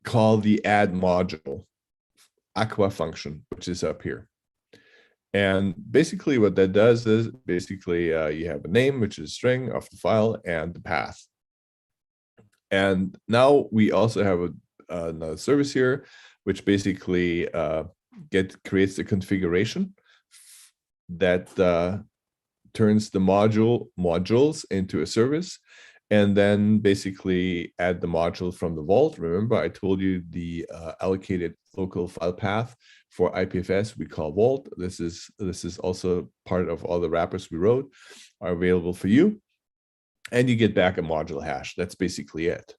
call the add module Aqua function, which is up here. And basically what that does is basically you have a name, which is a string of the file, and the path. And now we also have another service here, which basically creates the configuration that turns the modules into a service, and then basically add the module from the vault. Remember, I told you the allocated local file path for IPFS we call vault. This is also part of all the wrappers we wrote are available for you, and you get back a module hash. That's basically it.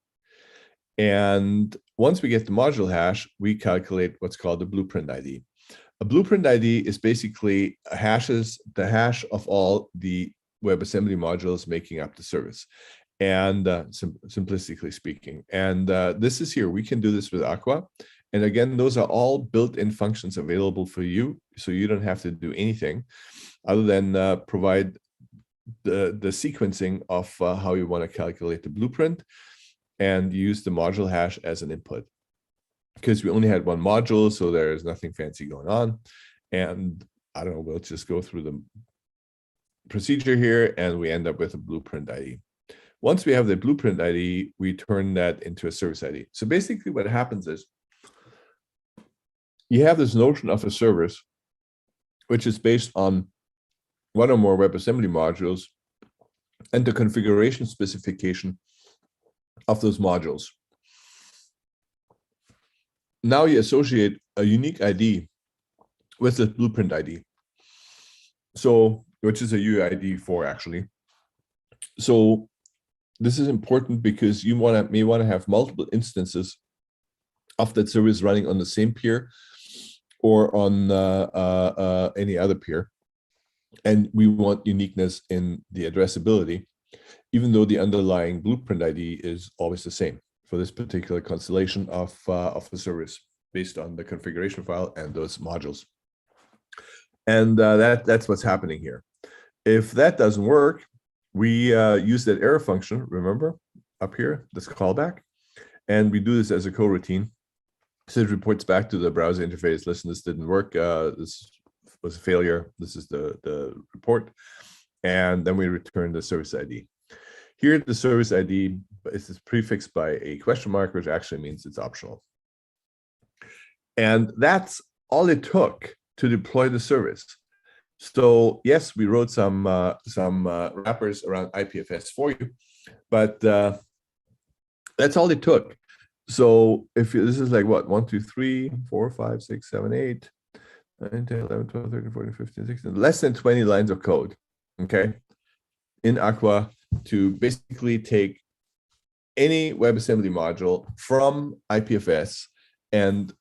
And once we get the module hash, we calculate what's called the blueprint ID. A blueprint ID is basically the hash of all the WebAssembly modules making up the service, and simplistically speaking. And this is here. We can do this with Aqua. And again, those are all built-in functions available for you, so you don't have to do anything other than provide the sequencing of how you want to calculate the blueprint and use the module hash as an input. Because we only had one module, so there's nothing fancy going on. And I don't know, we'll just go through the procedure here, and we end up with a blueprint ID. Once we have the blueprint ID, we turn that into a service ID. So basically what happens is you have this notion of a service, which is based on one or more WebAssembly modules and the configuration specification of those modules. Now you associate a unique ID with the blueprint ID. So, which is a UID 4 actually. So this is important because you may want to have multiple instances of that service running on the same peer or on any other peer. And we want uniqueness in the addressability, even though the underlying blueprint ID is always the same for this particular constellation of the service based on the configuration file and those modules. And that's what's happening here. If that doesn't work, we use that error function, remember, up here, this callback, and we do this as a coroutine. So it reports back to the browser interface, listen, this didn't work, this was a failure. This is the report. And then we return the service ID. Here, the service ID is prefixed by a question mark, which actually means it's optional. And that's all it took to deploy the service. So yes, we wrote some wrappers around IPFS for you, but that's all it took. So if this is like what, 1, 2, 3, 4, 5, 6, 7, 8, 9, 10, 11, 12, 13, 14, 15, 16, less than 20 lines of code, okay, in Aqua to basically take any WebAssembly module from IPFS and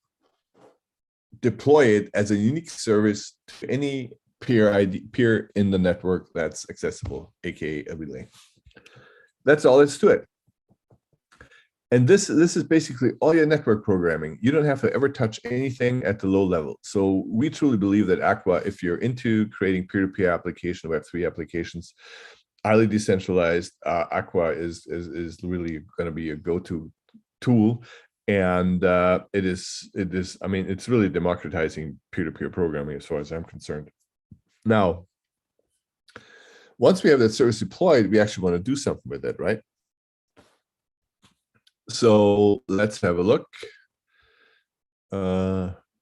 deploy it as a unique service to any peer in the network that's accessible, aka a relay. That's all it's to it. And this is basically all your network programming. You don't have to ever touch anything at the low level. So we truly believe that Aqua, if you're into creating peer-to-peer application, Web3 applications, highly decentralized, Aqua is really going to be a go-to tool. And it is, I mean, it's really democratizing peer-to-peer programming as far as I'm concerned. Now, once we have that service deployed, we actually want to do something with it, right? So let's have a look.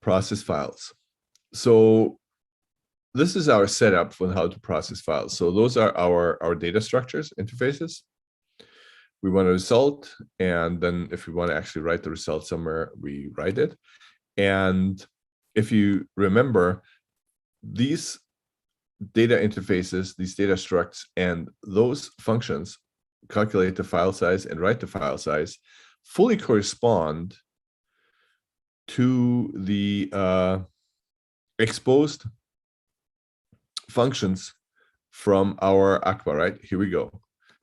Process files. So this is our setup for how to process files. So those are our data structures, interfaces. We want a result, and then if we want to actually write the result somewhere, we write it. And if you remember, these data interfaces, these data structs, and those functions calculate the file size and write the file size fully correspond to the exposed functions from our Aqua, right? Here we go.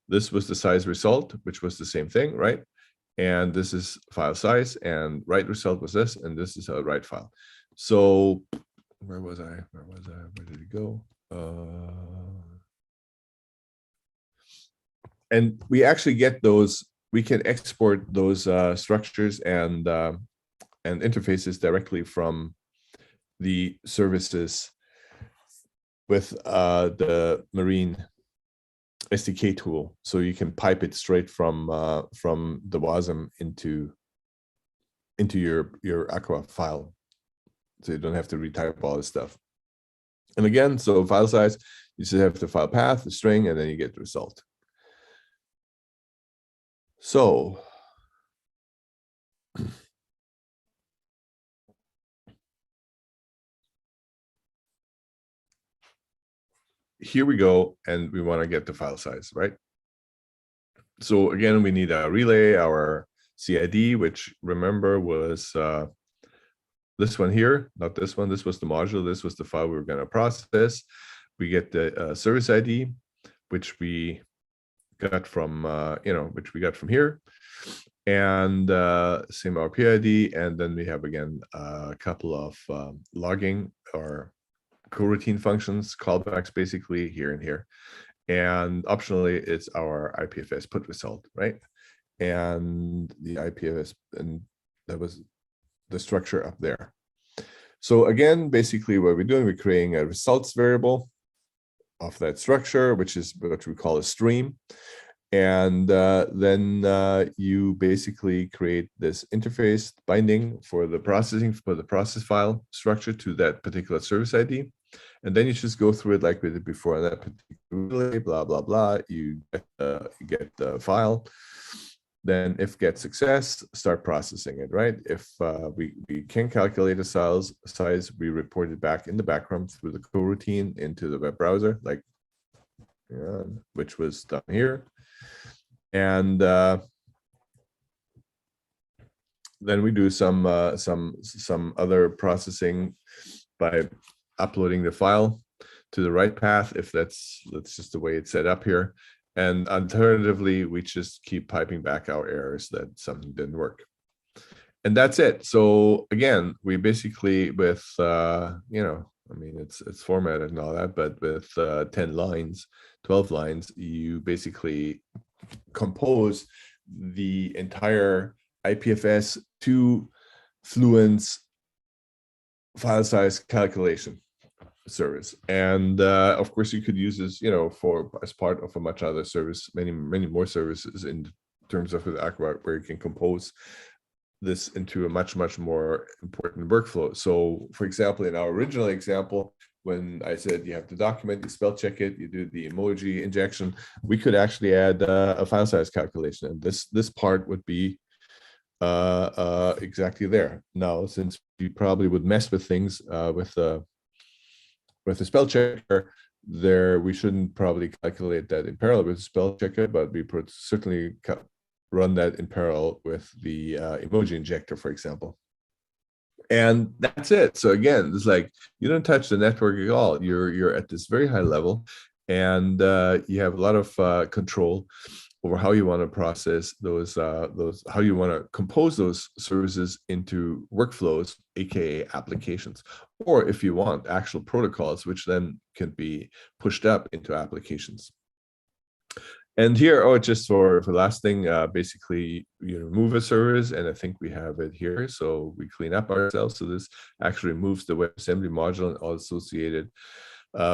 This was the size result, which was the same thing, right? And this is file size, and write result was this, and this is a write file. So where was I? Where did it go? And we actually get those, we can export those structures and interfaces directly from the services with the Marine SDK tool. So you can pipe it straight from the WASM into your Aqua file. So you don't have to retype all this stuff. And again, so file size, you just have the file path, the string, and then you get the result. So here we go, and we want to get the file size, right? So again, we need a relay, our CID, which remember was this one here, not this one. This was the module. This was the file we were going to process. We get the service ID, which we got from which we got from here, and same RP ID, and then we have again a couple of logging or coroutine functions, callbacks basically here and here, and optionally it's our IPFS put result, right? And the IPFS, and that was the structure up there. So again, basically what we're doing, we're creating a results variable of that structure, which is what we call a stream. And then you basically create this interface binding for the processing, for the process file structure to that particular service ID. And then you just go through it like we did before, that particular blah, blah, blah. You get the file. Then if get success, start processing it, right? If we can calculate a size, we report it back in the background through the coroutine into the web browser, like which was done here. And then we do some other processing by uploading the file to the right path, if that's just the way it's set up here. And alternatively, we just keep piping back our errors that something didn't work. And that's it. So again, we basically with, I mean, it's formatted and all that, but with 10 lines, 12 lines, you basically compose the entire IPFS to Fluence file size calculation. service. And of course, you could use this, for as part of a much other service, many more services in terms of with Aqua, where you can compose this into a much more important workflow. So, for example, in our original example, when I said you have to document, you spell check it, you do the emoji injection, we could actually add a file size calculation, and this part would be exactly there. Now, since you probably would mess with things with the spell checker, we shouldn't probably calculate that in parallel with the spell checker, but we would certainly run that in parallel with the emoji injector, for example. And that's it. So again, it's like you don't touch the network at all. You're at this very high level, and you have a lot of control over how you want to process those, how you want to compose those services into workflows, aka applications, or if you want, actual protocols, which then can be pushed up into applications. And here, just for the last thing, basically, you remove a service, and I think we have it here. So we clean up ourselves. So this actually removes the WebAssembly module and all associated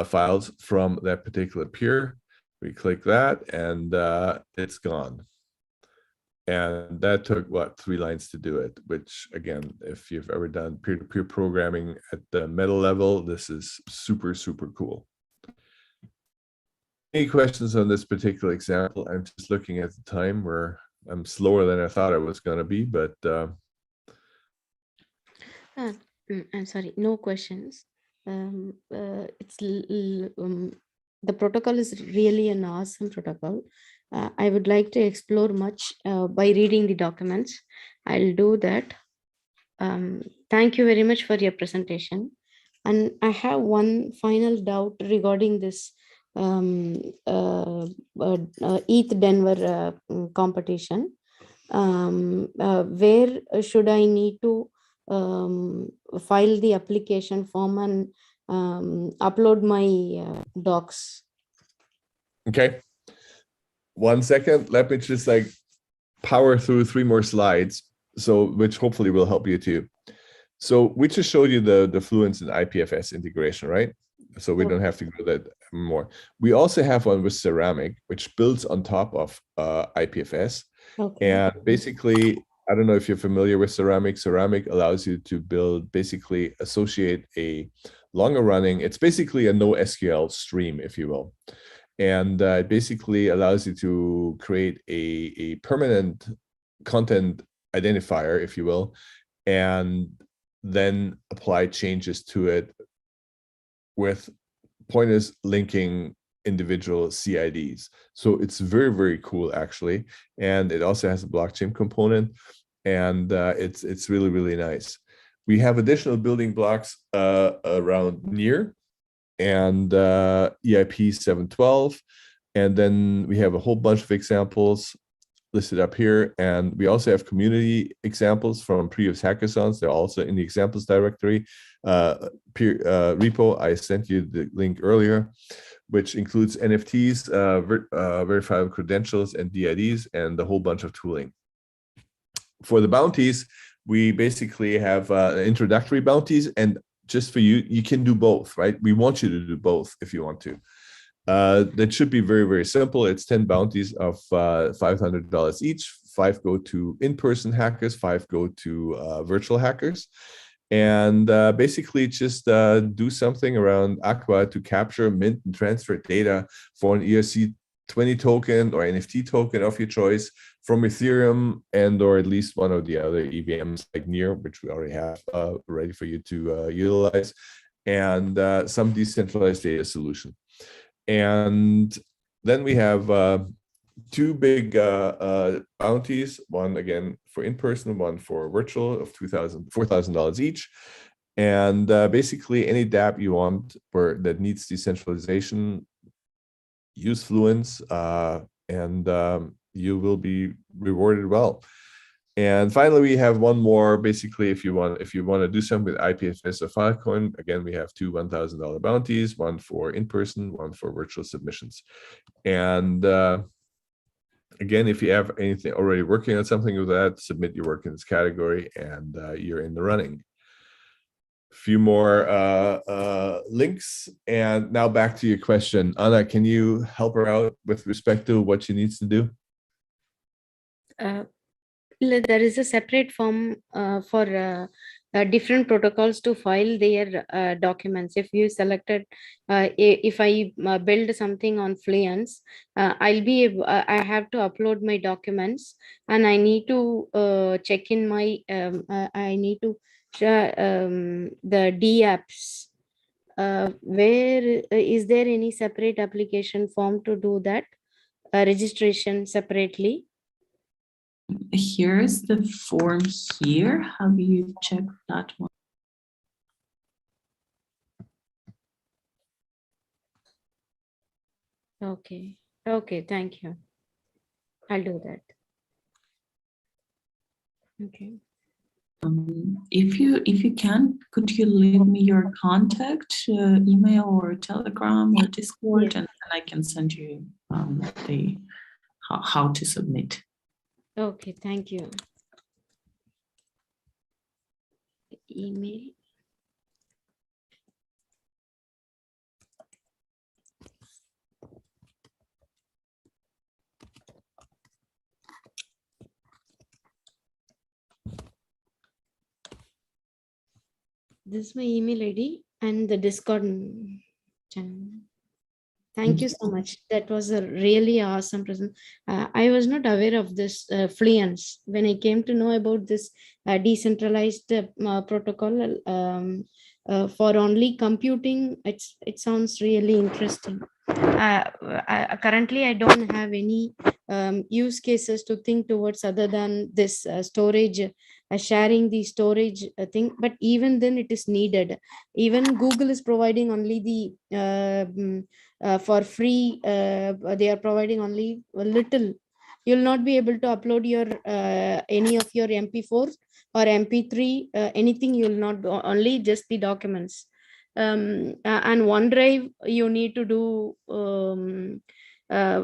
files from that particular peer. We click that, and it's gone. And that took, what, 3 lines to do it, which, again, if you've ever done peer-to-peer programming at the meta level, this is super, super cool. Any questions on this particular example? I'm just looking at the time where I'm slower than I thought I was going to be, but I'm sorry, no questions. The protocol is really an awesome protocol. I would like to explore much by reading the documents. I'll do that. Thank you very much for your presentation. And I have one final doubt regarding this EthDenver competition. Where should I need to file the application form and upload my docs? okay. 1 second. Let me just power through 3 more slides, which hopefully will help you too. So we just showed you the Fluence and IPFS integration, right? So we don't have to go that more. We also have one with Ceramic, which builds on top of IPFS. Okay. And basically, I don't know if you're familiar with Ceramic. Ceramic allows you to basically associate a longer running, it's basically a NoSQL stream, if you will. And it basically allows you to create a permanent content identifier, if you will, and then apply changes to it with pointers linking individual CIDs. So it's very, very cool, actually. And it also has a blockchain component, and it's really, really nice. We have additional building blocks around near and EIP 712. And then we have a whole bunch of examples listed up here. And we also have community examples from previous hackathons. They're also in the examples directory. Repo, I sent you the link earlier, which includes NFTs, verifiable credentials, and DIDs, and a whole bunch of tooling. For the bounties, we basically have introductory bounties, and just for you, you can do both, right? We want you to do both if you want to. That should be very, very simple. It's 10 bounties of $500 each. 5 go to in-person hackers, 5 go to virtual hackers. And basically just do something around Aqua to capture, mint, and transfer data for an ERC20 token or NFT token of your choice from Ethereum and or at least one of the other EVMs like Near, which we already have ready for you to utilize, and some decentralized data solution. And then we have 2 big bounties, one again for in-person, one for virtual of $4,000 each. And basically any dApp you want that needs decentralization, use Fluence, and you will be rewarded well. And finally, we have one more. Basically, if you want to do something with IPFS or Filecoin, again, we have 2 $1,000 bounties, one for in-person, one for virtual submissions. And again, if you have anything already working on something with that, submit your work in this category, and you're in the running. few more links. And now back to your question. Anna, can you help her out with respect to what she needs to do? There is a separate form for different protocols to file their documents. If you selected, if I build something on Fluence, I have to upload my documents, and I need to check in my, I need to share the D apps. Where is there any separate application form to do that registration separately? Here's the form here. Have you checked that one? Okay. Okay. Thank you. I'll do that. Okay. If you can, could you leave me your contact, email or Telegram or Discord, and I can send you the how to submit. Okay, thank you. Email. This is my email ID and the Discord channel. Thank you so much. That was a really awesome present. I was not aware of this Fluence. When I came to know about this decentralized protocol for only computing, it sounds really interesting. Currently, I don't have any use cases to think towards other than this storage, sharing the storage thing. But even then, it is needed. Even Google is providing only the for free. They are providing only a little. You'll not be able to upload your any of your MP4 or MP3, anything. You'll not, only just the documents. And OneDrive, you need to do,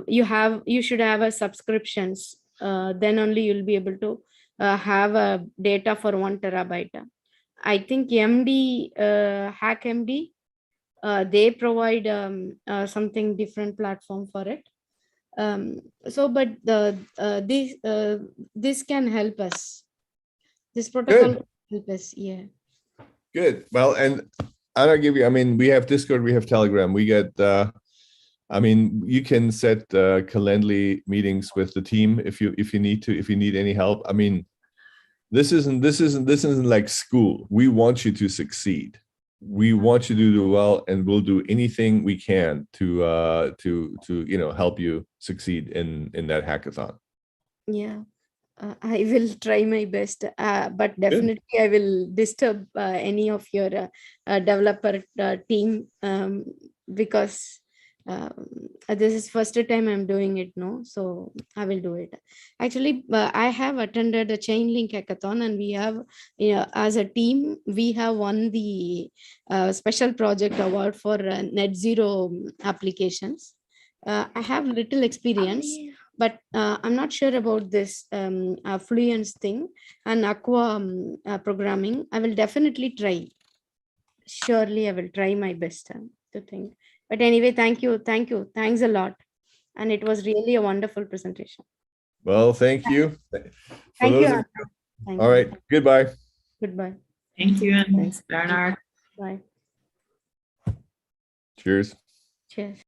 you should have a subscriptions. Then only you'll be able to have a data for 1 terabyte. I think MD, HackMD, they provide something different platform for it. So, but this can help us. This protocol can help us. Yeah. Good. Well, and I'll give you, I mean, we have Discord, we have Telegram, we get, I mean, you can set Calendly meetings with the team if you need to, if you need any help. I mean, this isn't like school. We want you to succeed. We want you to do well, and we'll do anything we can to you know, help you succeed in that hackathon. Yeah. I will try my best, but definitely I will disturb any of your developer team, because this is first time I'm doing it, no? So I will do it. Actually, I have attended a Chainlink hackathon, and we have, as a team, we have won the special project award for net zero applications. I have little experience, but I'm not sure about this Fluence thing and Aqua programming. I will definitely try. Surely I will try my best to think. But anyway, thank you. Thanks a lot. And it was really a wonderful presentation. Well, thank you. Thank you. All right. Goodbye. Goodbye. Thank you, and thanks, Bernhard. Bye. Cheers. Cheers.